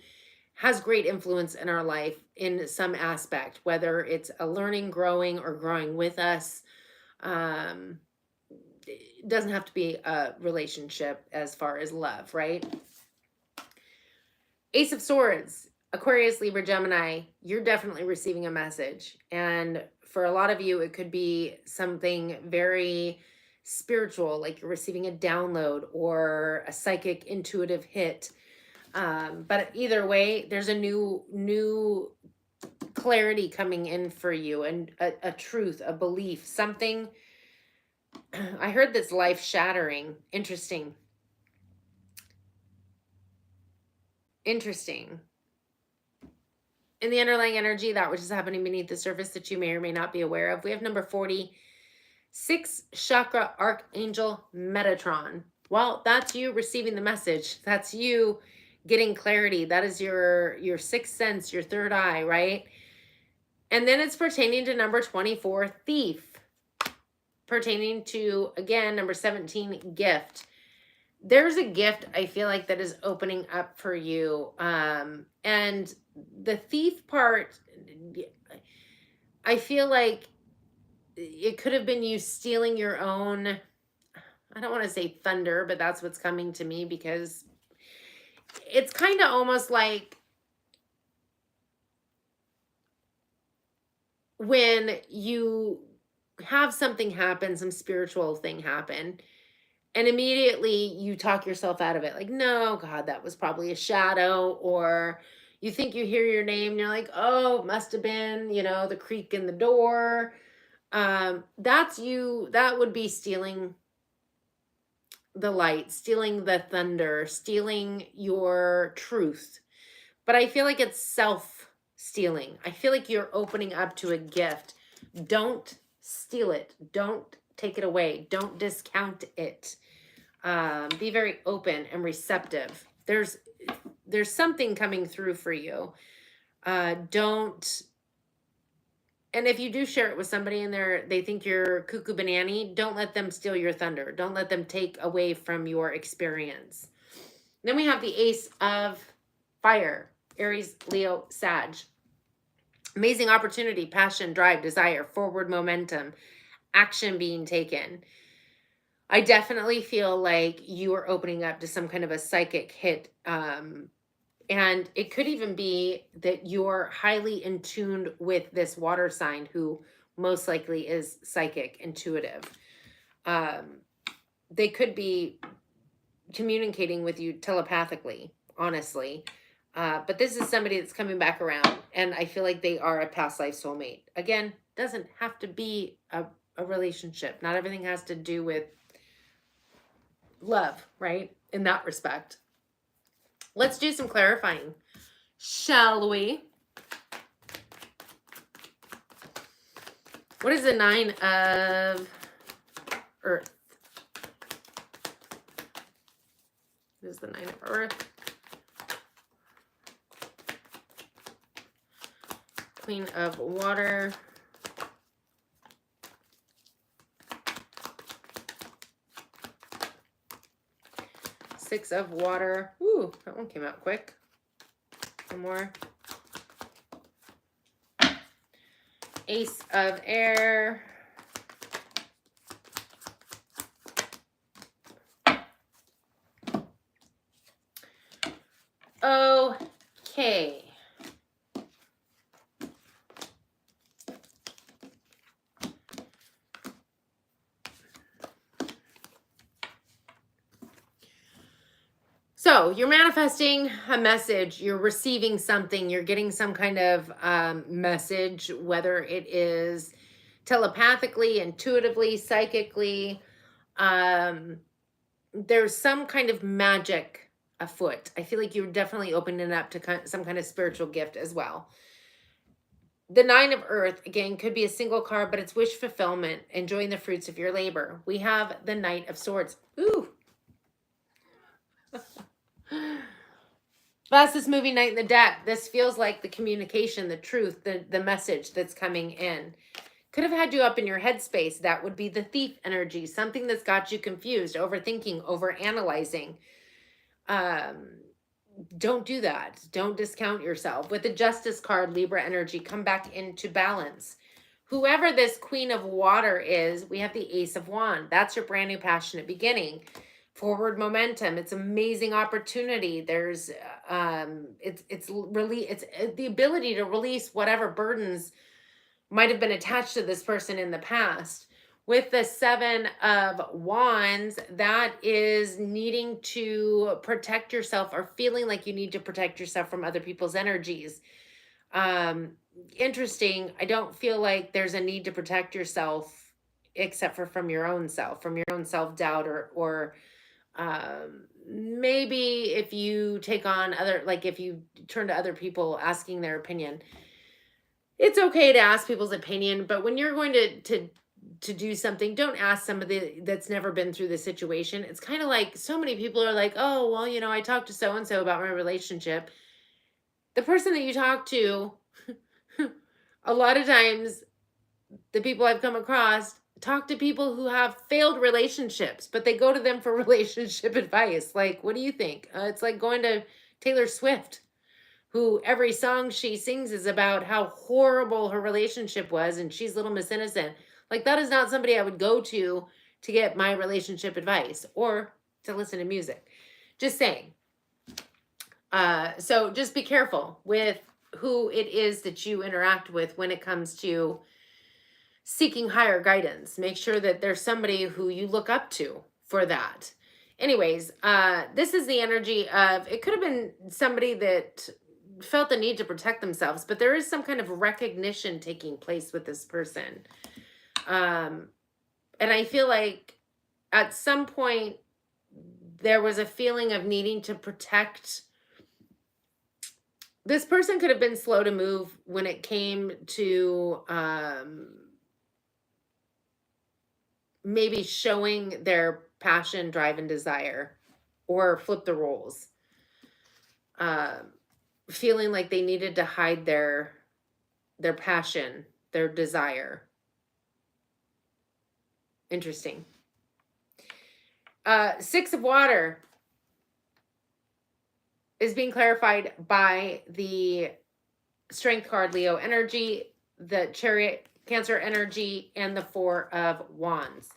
has great influence in our life in some aspect, whether it's a learning, growing, or growing with us. It doesn't have to be a relationship as far as love, right? Ace of Swords, Aquarius, Libra, Gemini, you're definitely receiving a message. And for a lot of you, it could be something very spiritual, like you're receiving a download or a psychic intuitive hit. But either way, there's a new clarity coming in for you, and a truth, a belief, something. I heard that's life shattering. Interesting. Interesting. In the underlying energy, that which is happening beneath the surface that you may or may not be aware of. We have number 46, chakra archangel Metatron. Well, that's you receiving the message. That's you getting clarity. That is your sixth sense, your third eye, right? And then it's pertaining to number 24, thief. Pertaining to, again, number 17, gift. There's a gift I feel like that is opening up for you. And the thief part, I feel like it could have been you stealing your own, I don't want to say thunder, but that's what's coming to me, because it's kind of almost like when you have something happen, some spiritual thing happen, and immediately you talk yourself out of it. Like, no, God, that was probably a shadow. Or you think you hear your name and you're like, oh, it must have been, the creak in the door. That's you. That would be stealing the light, stealing the thunder, stealing your truth. But I feel like it's self-stealing. I feel like you're opening up to a gift. Don't steal it. Don't take it away. Don't discount it. Be very open and receptive. There's something coming through for you. Don't, and if you do share it with somebody and they think you're cuckoo banana, don't let them steal your thunder. Don't let them take away from your experience. Then we have the Ace of Fire, Aries, Leo, Sag. Amazing opportunity, passion, drive, desire, forward momentum, action being taken. I definitely feel like you are opening up to some kind of a psychic hit. And it could even be that you're highly in tune with this water sign who most likely is psychic, intuitive. They could be communicating with you telepathically, honestly. But this is somebody that's coming back around, and I feel like they are a past life soulmate. Again, doesn't have to be a relationship. Not everything has to do with love, right? In that respect. Let's do some clarifying, shall we? What is the Nine of Earth? What is the Nine of Earth? Queen of Water. Six of Water. Ooh, that one came out quick. One more. Ace of Air. Okay. So you're manifesting a message, you're receiving something, you're getting some kind of message, whether it is telepathically, intuitively, psychically. Um, there's some kind of magic afoot. I feel like you're definitely opening it up to some kind of spiritual gift as well. The Nine of Earth, again, could be a single card, but it's wish fulfillment, enjoying the fruits of your labor. We have the Knight of Swords. Ooh. Fastest moving knight in the deck. This feels like the communication, the truth, the message that's coming in. Could have had you up in your headspace. That would be the Thief energy. Something that's got you confused, overthinking, overanalyzing. Don't do that. Don't discount yourself. With the Justice card, Libra energy, come back into balance. Whoever this Queen of Water is, we have the Ace of Wands. That's your brand new passionate beginning. Forward momentum. It's amazing opportunity. There's it's the ability to release whatever burdens might have been attached to this person in the past. With the Seven of Wands, that is needing to protect yourself or feeling like you need to protect yourself from other people's energies. Interesting. I don't feel like there's a need to protect yourself except for from your own self-doubt or maybe if you take on if you turn to other people asking their opinion. It's okay to ask people's opinion, but when you're going to do something, don't ask somebody that's never been through the situation. It's kind of like so many people are like, oh, well, I talked to so-and-so about my relationship. The person that you talk to, a lot of times, the people I've come across talk to people who have failed relationships, but they go to them for relationship advice. Like, what do you think? It's like going to Taylor Swift, who every song she sings is about how horrible her relationship was, and she's Little Miss Innocent. Like, that is not somebody I would go to get my relationship advice or to listen to music. Just saying. So just be careful with who it is that you interact with when it comes to seeking higher guidance. Make sure that there's somebody who you look up to for that. Anyways, this is the energy of, it could have been somebody that felt the need to protect themselves, but there is some kind of recognition taking place with this person. And I feel like at some point there was a feeling of needing to protect. This person could have been slow to move when it came to maybe showing their passion, drive, and desire, or flip the roles. Feeling like they needed to hide their passion, their desire. Interesting. Six of Water is being clarified by the Strength card, Leo energy, the Chariot, Cancer energy, and the Four of Wands.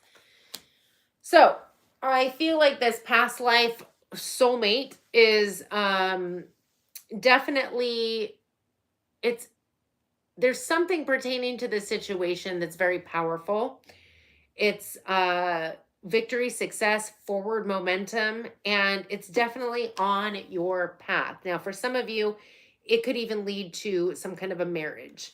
So I feel like this past life soulmate is definitely, there's something pertaining to this situation that's very powerful. It's victory, success, forward momentum, and it's definitely on your path. Now, for some of you, it could even lead to some kind of a marriage.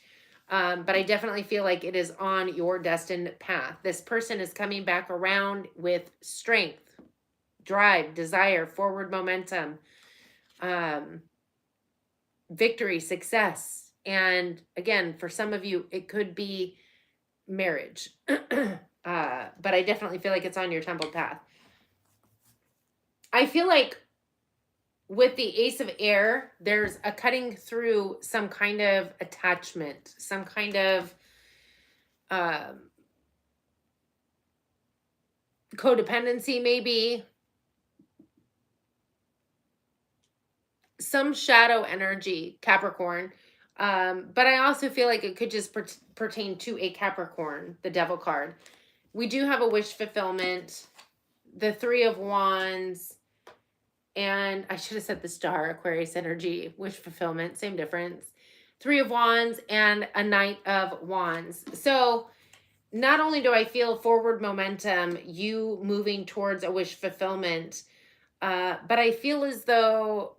But I definitely feel like it is on your destined path. This person is coming back around with strength, drive, desire, forward momentum, victory, success. And again, for some of you, it could be marriage. But I definitely feel like it's on your templed path. I feel like with the Ace of Air, there's a cutting through some kind of attachment, some kind of codependency, maybe. Some shadow energy, Capricorn. But I also feel like it could just pertain to a Capricorn, the Devil card. We do have a wish fulfillment, the Three of Wands, and I should have said the Star, Aquarius energy, wish fulfillment, same difference. Three of Wands and a Knight of Wands. So not only do I feel forward momentum, you moving towards a wish fulfillment, But I feel as though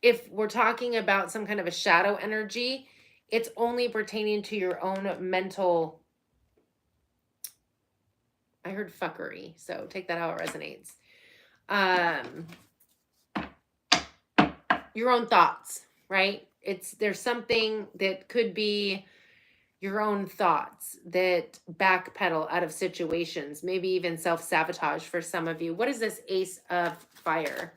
if we're talking about some kind of a shadow energy, it's only pertaining to your own mental. I heard fuckery, so take that how it resonates. Your own thoughts, right? There's something that could be your own thoughts that backpedal out of situations, maybe even self-sabotage for some of you. What is this Ace of Fire?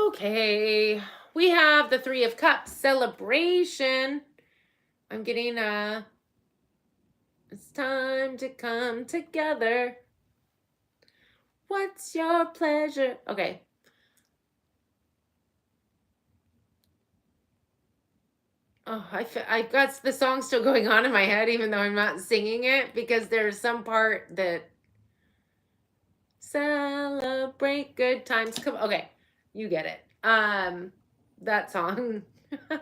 Okay, we have the Three of Cups, celebration. I'm getting it's time to come together. What's your pleasure? Okay. Oh, I've got the song still going on in my head, even though I'm not singing it, because there's some part that celebrate good times. Come, okay, you get it. That song.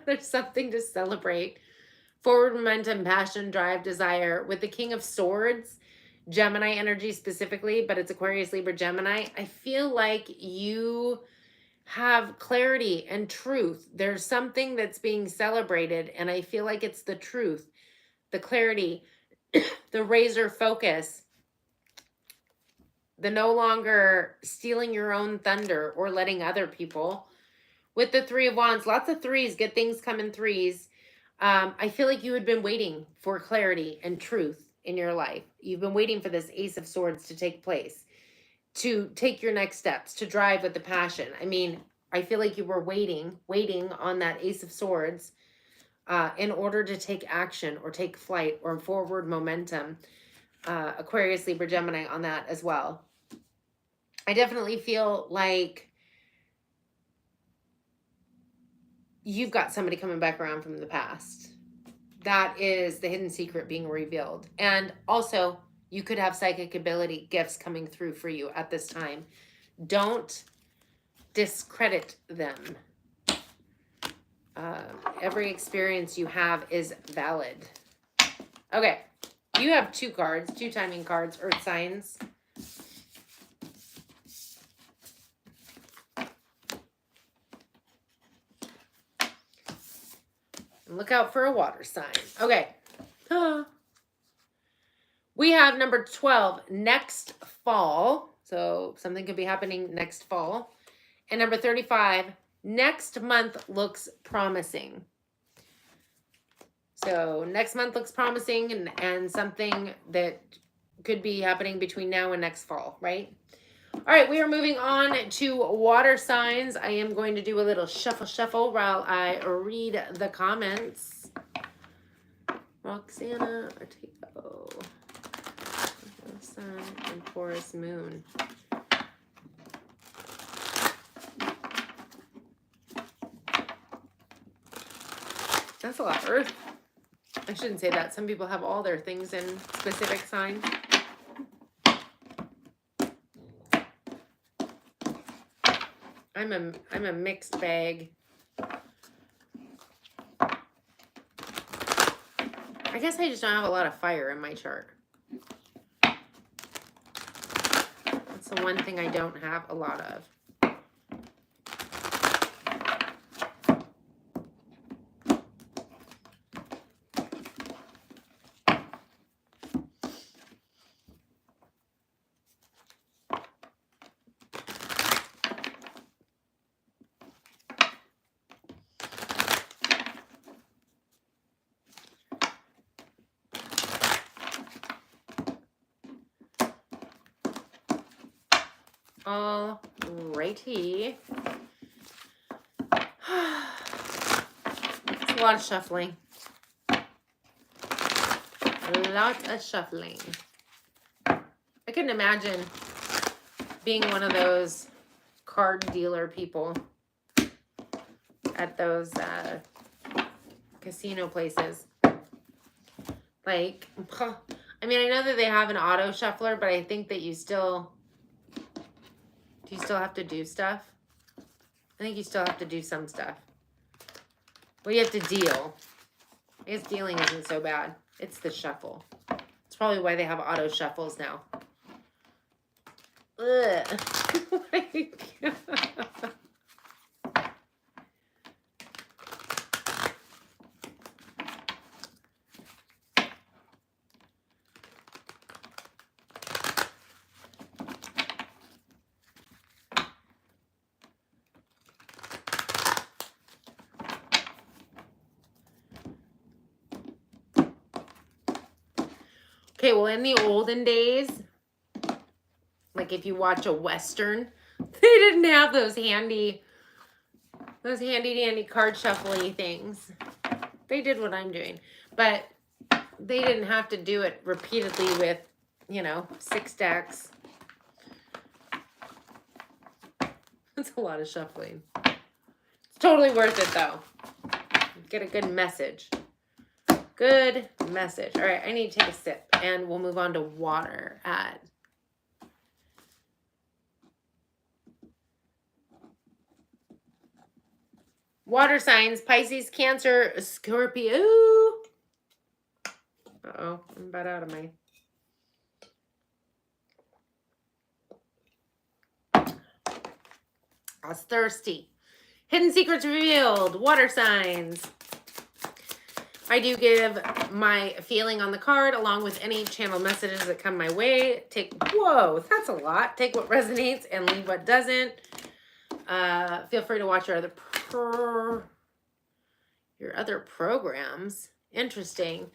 There's something to celebrate. Forward momentum, passion, drive, desire. With the King of Swords, Gemini energy specifically, but it's Aquarius, Libra, Gemini. I feel like you have clarity and truth. There's something that's being celebrated, and I feel like it's the truth, the clarity, the razor focus, the no longer stealing your own thunder or letting other people. With the Three of Wands, lots of threes, good things come in threes. I feel like you had been waiting for clarity and truth in your life. You've been waiting for this Ace of Swords to take place, to take your next steps, to drive with the passion. I mean, I feel like you were waiting on that Ace of Swords in order to take action or take flight or forward momentum. Aquarius, Libra, Gemini on that as well. I definitely feel like you've got somebody coming back around from the past. That is the hidden secret being revealed. And also, you could have psychic ability gifts coming through for you at this time. Don't discredit them. Every experience you have is valid. Okay, you have two cards, two timing cards, earth signs. And look out for a water sign. Okay. We have number 12, next fall. So something could be happening next fall. And number 35, next month looks promising. So next month looks promising, and something that could be happening between now and next fall, right? All right, we are moving on to water signs. I am going to do a little shuffle while I read the comments. Roxana Ortego, Sun and Taurus Moon. That's a lot of earth. I shouldn't say that. Some people have all their things in specific signs. I'm a mixed bag. I guess I just don't have a lot of fire in my chart. That's the one thing I don't have a lot of. All righty. It's a lot of shuffling. A lot of shuffling. I couldn't imagine being one of those card dealer people at those casino places. Like, I mean, I know that they have an auto shuffler, but I think that you still... Do you still have to do stuff? I think you still have to do some stuff. Well, you have to deal. I guess dealing isn't so bad. It's the shuffle. It's probably why they have auto shuffles now. Ugh. Okay, well, in the olden days, like if you watch a Western, they didn't have those handy dandy card shuffling things. They did what I'm doing, but they didn't have to do it repeatedly with, you know, 6 decks. That's a lot of shuffling. It's totally worth it though. Get a good message. Good message. All right, I need to take a sip and we'll move on to water at water signs, Pisces, Cancer, Scorpio. Uh-oh, I'm about out of my... I was thirsty. Hidden secrets revealed. Water signs. I do give my feeling on the card along with any channel messages that come my way. Whoa, that's a lot. Take what resonates and leave what doesn't. Feel free to watch your other programs. Interesting.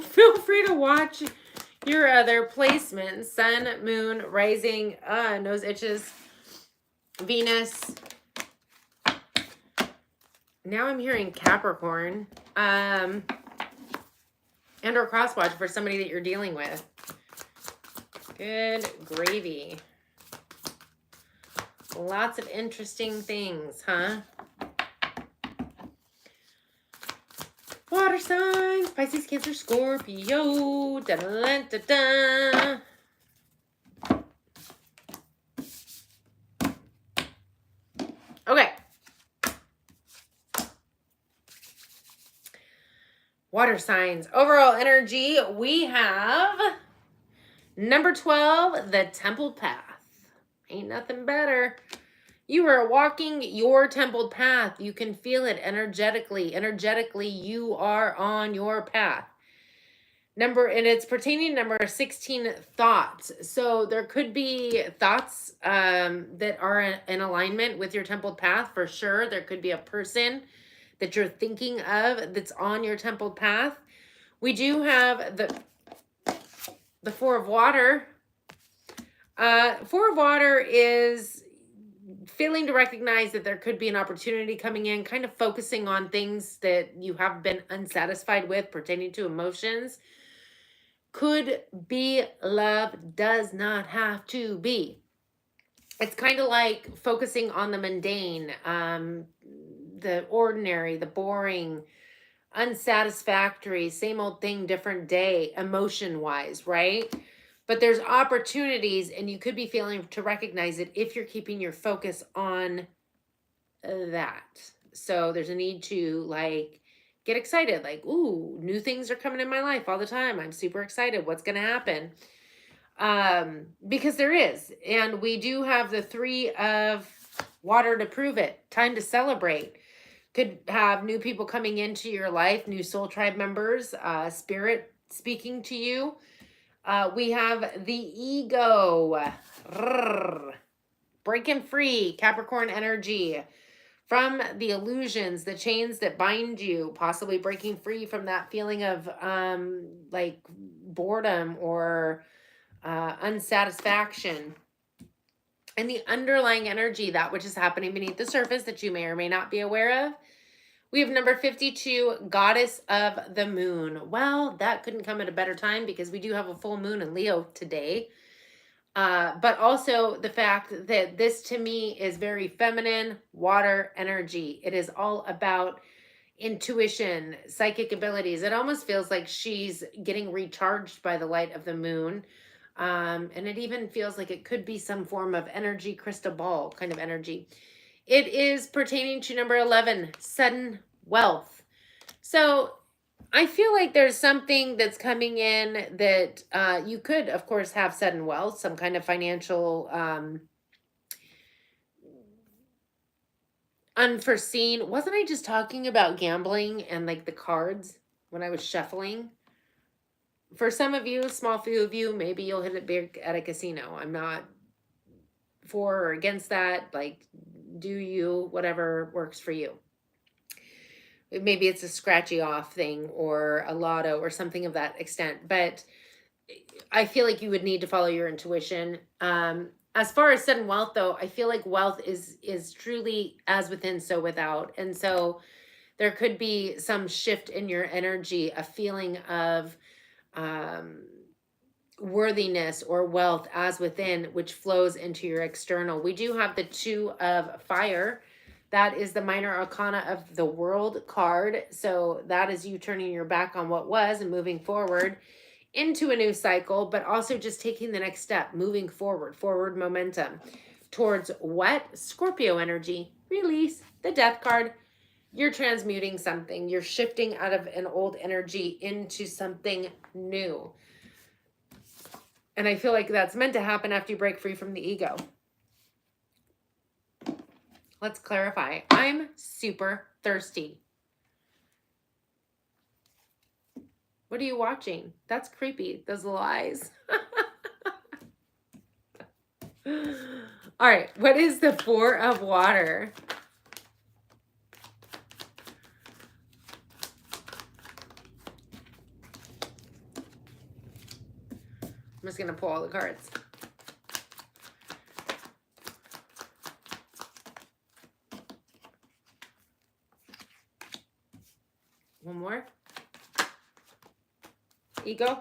Feel free to watch your other placements. Sun, moon, rising, nose itches, Venus. Now I'm hearing Capricorn. And or crosswatch for somebody that you're dealing with. Good gravy. Lots of interesting things, huh? Water signs, Pisces, Cancer, Scorpio. Da -da -da -da. Okay. Water signs. Overall energy, we have number 12, the templed path. Ain't nothing better. You are walking your templed path. You can feel it energetically. Energetically, you are on your path. And it's pertaining to number 16, thoughts. So there could be thoughts that are in alignment with your templed path for sure. There could be a person that you're thinking of that's on your templed path. We do have the Four of Water. Four of Water is failing to recognize that there could be an opportunity coming in, kind of focusing on things that you have been unsatisfied with pertaining to emotions. Could be love, does not have to be. It's kind of like focusing on the mundane, the ordinary, the boring, unsatisfactory, same old thing, different day, emotion-wise, right? But there's opportunities, and you could be failing to recognize it if you're keeping your focus on that. So there's a need to, like, get excited. Like, ooh, new things are coming in my life all the time. I'm super excited. What's going to happen? Because there is. And we do have the Three of Water to prove it. Time to celebrate. Could have new people coming into your life, new soul tribe members, spirit speaking to you. We have the ego. Breaking free, Capricorn energy. From the illusions, the chains that bind you, possibly breaking free from that feeling of like boredom or unsatisfaction. And the underlying energy, that which is happening beneath the surface that you may or may not be aware of. We have number 52, Goddess of the Moon. Well, that couldn't come at a better time because we do have a full moon in Leo today. But also the fact that this to me is very feminine, water energy. It is all about intuition, psychic abilities. It almost feels like she's getting recharged by the light of the moon. And it even feels like it could be some form of energy, crystal ball kind of energy. It is pertaining to number 11, sudden wealth. So I feel like there's something that's coming in that you could, of course, have sudden wealth, some kind of financial unforeseen. Wasn't I just talking about gambling and like the cards when I was shuffling? For some of you, small few of you, maybe you'll hit it big at a casino. I'm not for or against that. Like, do you, whatever works for you. Maybe it's a scratchy off thing or a lotto or something of that extent. But I feel like you would need to follow your intuition. As far as sudden wealth, though, I feel like wealth is truly as within, so without. And so there could be some shift in your energy, a feeling of worthiness or wealth as within, which flows into your external. We do have the 2 of fire. That is the minor arcana of the world card. So that is you turning your back on what was and moving forward into a new cycle, but also just taking the next step, moving forward momentum towards what? Scorpio energy. Release the death card. You're transmuting something. You're shifting out of an old energy into something new. And I feel like that's meant to happen after you break free from the ego. Let's clarify. I'm super thirsty. What are you watching? That's creepy. Those little eyes. All right. What is the 4 of water? I'm just going to pull all the cards. One more. Ego.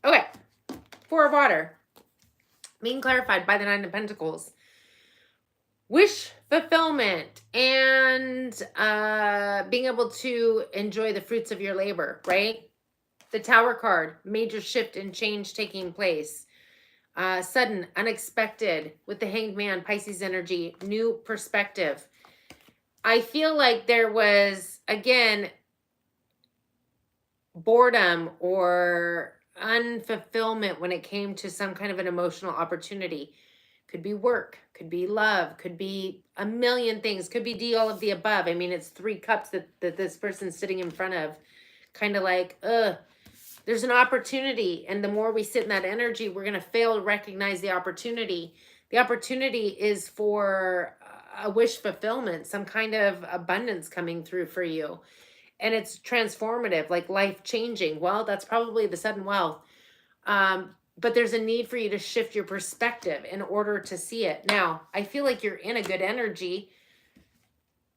Okay. 4 of water. Being clarified by the 9 of Pentacles. Wish fulfillment and being able to enjoy the fruits of your labor, right? The Tower card, major shift and change taking place. Sudden, unexpected with the Hanged Man, Pisces energy, new perspective. I feel like there was, again, boredom or unfulfillment when it came to some kind of an emotional opportunity. Could be work, could be love, could be a million things, could be all of the above. I mean, it's 3 cups that this person's sitting in front of. Kind of like, there's an opportunity. And the more we sit in that energy, we're going to fail to recognize the opportunity. The opportunity is for a wish fulfillment, some kind of abundance coming through for you. And it's transformative, like life changing. Well, that's probably the sudden wealth. But there's a need for you to shift your perspective in order to see it. Now, I feel like you're in a good energy.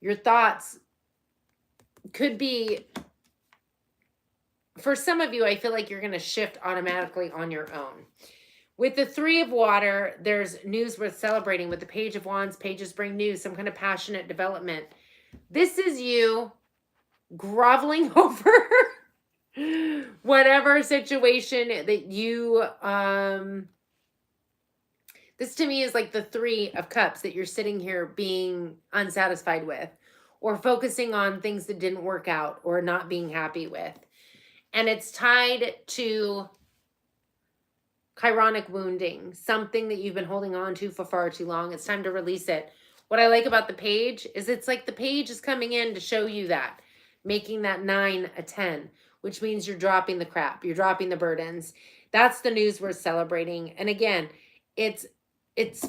Your thoughts could be, for some of you, I feel like you're going to shift automatically on your own. With the 3 of water, there's news worth celebrating. With the Page of Wands, pages bring news, some kind of passionate development. This is you groveling over whatever situation that you, this to me is like the 3 of cups that you're sitting here being unsatisfied with or focusing on things that didn't work out or not being happy with. And it's tied to chironic wounding, something that you've been holding on to for far too long. It's time to release it. What I like about the page is it's like the page is coming in to show you that, making that 9 a 10, which means you're dropping the crap. You're dropping the burdens. That's the news worth celebrating. And again, it's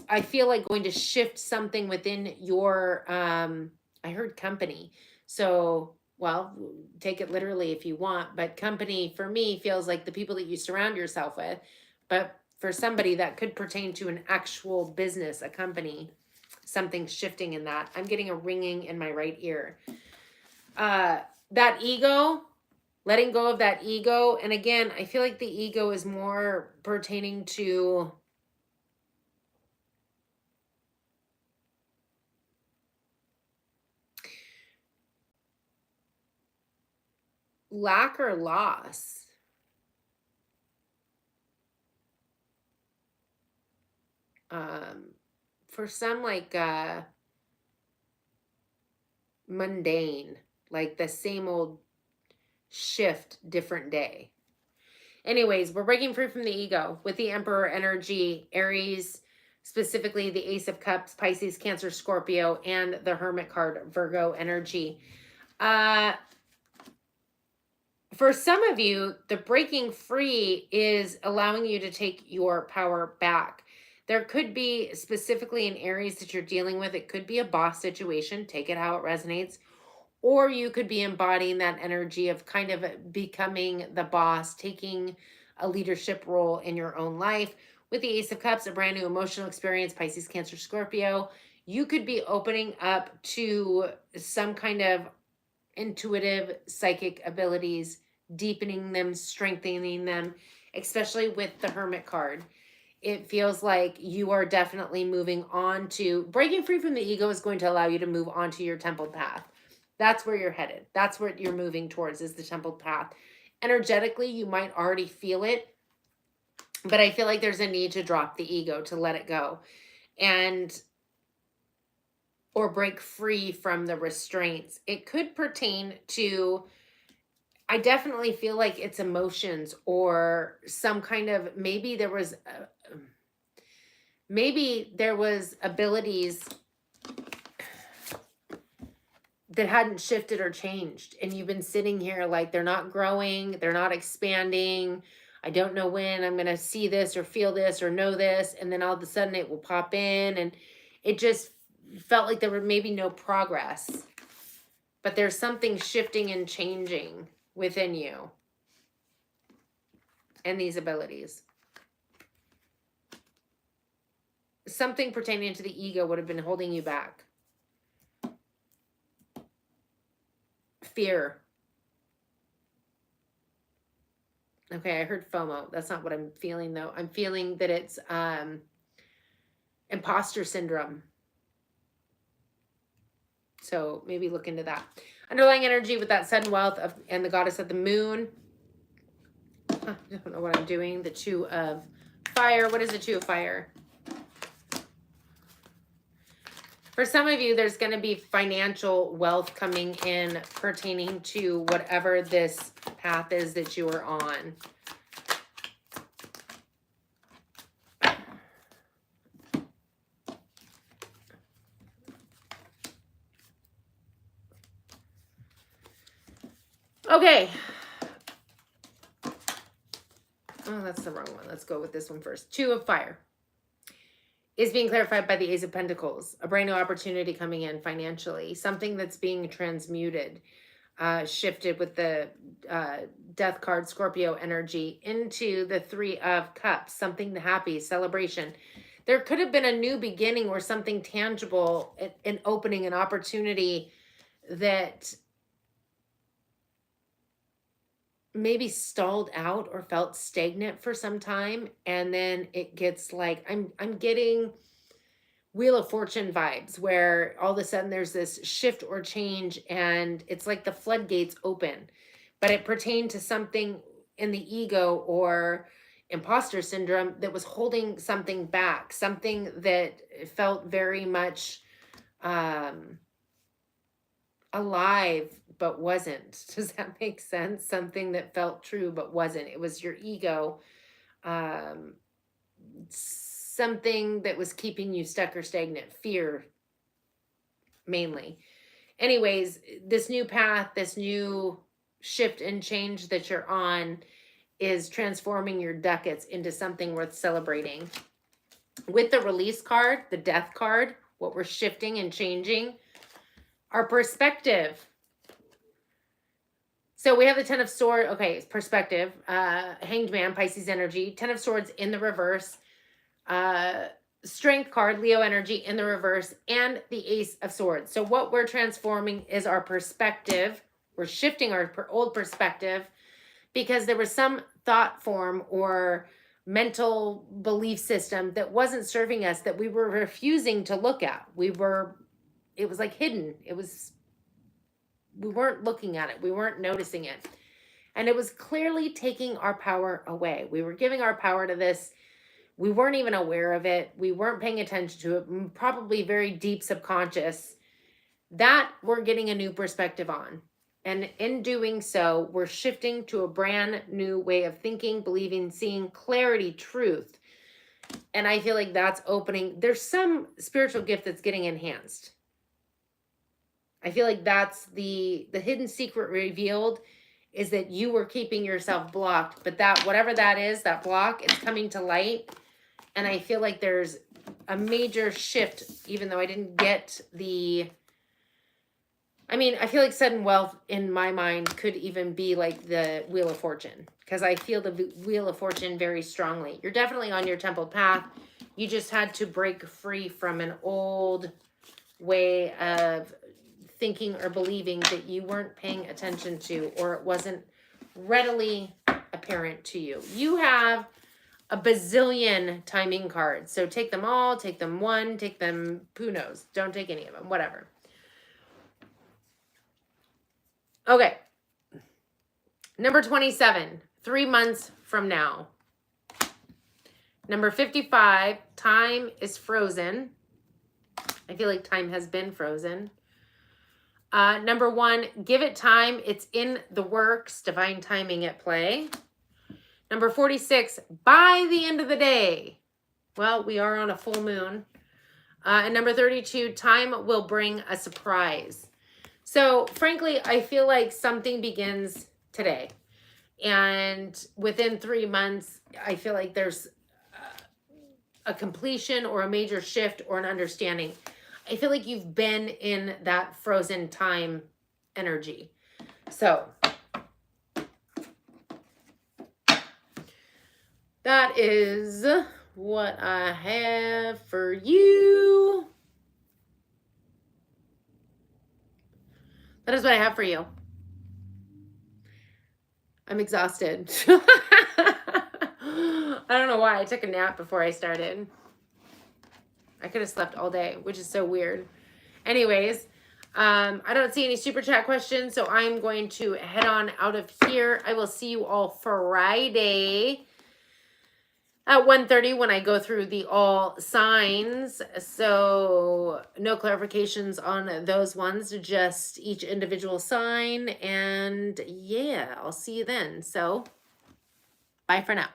I feel like going to shift something within your, I heard company. So, well, take it literally if you want, but company for me feels like the people that you surround yourself with. But for somebody that could pertain to an actual business, a company, something shifting in that. I'm getting a ringing in my right ear. That ego, letting go of that ego. And again, I feel like the ego is more pertaining to lack or loss. For some, like mundane, like the same old shift, different day. Anyways, we're breaking free from the ego with the Emperor energy, Aries, specifically the Ace of Cups, Pisces, Cancer, Scorpio, and the Hermit card, Virgo energy. For some of you, the breaking free is allowing you to take your power back. There could be specifically in Aries that you're dealing with. It could be a boss situation. Take it how it resonates. Or you could be embodying that energy of kind of becoming the boss, taking a leadership role in your own life. With the Ace of Cups, a brand new emotional experience, Pisces, Cancer, Scorpio, you could be opening up to some kind of intuitive psychic abilities, deepening them, strengthening them, especially with the Hermit card. It feels like you are definitely moving on to breaking free from the ego is going to allow you to move on to your templed path. That's where you're headed. That's what you're moving towards, is the templed path. Energetically, you might already feel it, but I feel like there's a need to drop the ego, to let it go, and or break free from the restraints. It could pertain to, I definitely feel like it's emotions or some kind of, maybe there was abilities that hadn't shifted or changed, and you've been sitting here like they're not growing, they're not expanding. I don't know when I'm going to see this or feel this or know this, and then all of a sudden it will pop in, and it just felt like there were maybe no progress. But there's something shifting and changing within you and these abilities. Something pertaining to the ego would have been holding you back. Fear. Okay, I heard FOMO. That's not what I'm feeling, though. I'm feeling that it's imposter syndrome. So maybe look into that. Underlying energy with that sudden wealth of, and the goddess of the moon. I don't know what I'm doing. The Two of Fire. What is the Two of Fire? For some of you, there's going to be financial wealth coming in pertaining to whatever this path is that you are on. Okay. Oh, that's the wrong one. Let's go with this one first. Two of Fire is being clarified by the Ace of Pentacles. A brand new opportunity coming in financially. Something that's being transmuted, shifted with the Death card, Scorpio energy, into the Three of Cups. Something happy, celebration. There could have been a new beginning or something tangible, an opening, an opportunity that maybe stalled out or felt stagnant for some time, and then it gets like, I'm getting Wheel of Fortune vibes, where all of a sudden there's this shift or change, and it's like the floodgates open. But it pertained to something in the ego or imposter syndrome that was holding something back, something that felt very much alive but wasn't. Does that make sense? Something that felt true but wasn't. It was your ego. Something that was keeping you stuck or stagnant. Fear, mainly. Anyways, this new path, this new shift and change that you're on is transforming your ducats into something worth celebrating. With the Release card, the Death card, what we're shifting and changing, our perspective. So we have the Ten of Swords. Okay, perspective. Hanged Man, Pisces energy. Ten of Swords in the reverse. Strength card, Leo energy in the reverse. And the Ace of Swords. So what we're transforming is our perspective. We're shifting our old perspective because there was some thought form or mental belief system that wasn't serving us, that we were refusing to look at. It was like hidden. We weren't looking at it. We weren't noticing it. And it was clearly taking our power away. We were giving our power to this. We weren't even aware of it. We weren't paying attention to it, probably very deep subconscious. That we're getting a new perspective on. And in doing so, we're shifting to a brand new way of thinking, believing, seeing, clarity, truth. And I feel like that's opening. There's some spiritual gift that's getting enhanced. I feel like that's the hidden secret revealed, is that you were keeping yourself blocked, but that whatever that is, that block, it's coming to light. And I feel like there's a major shift, even though I didn't get I feel like sudden wealth in my mind could even be like the Wheel of Fortune, because I feel the Wheel of Fortune very strongly. You're definitely on your temple path. You just had to break free from an old way of thinking or believing that you weren't paying attention to, or it wasn't readily apparent to you. You have a bazillion timing cards. So take them all, take them one, take them, who knows? Don't take any of them, whatever. Okay. Number 27, 3 months from now. Number 55, time is frozen. I feel like time has been frozen. Number 1, give it time. It's in the works. Divine timing at play. Number 46, by the end of the day. Well, we are on a full moon. And number 32, time will bring a surprise. So frankly, I feel like something begins today. And within 3 months, I feel like there's a completion or a major shift or an understanding. I feel like you've been in that frozen time energy. So that is what I have for you. That is what I have for you. I'm exhausted. I don't know why. I took a nap before I started. I could have slept all day, which is so weird. Anyways, I don't see any super chat questions, so I'm going to head on out of here. I will see you all Friday at 1:30 when I go through the all signs. So no clarifications on those ones, just each individual sign. And yeah, I'll see you then. So bye for now.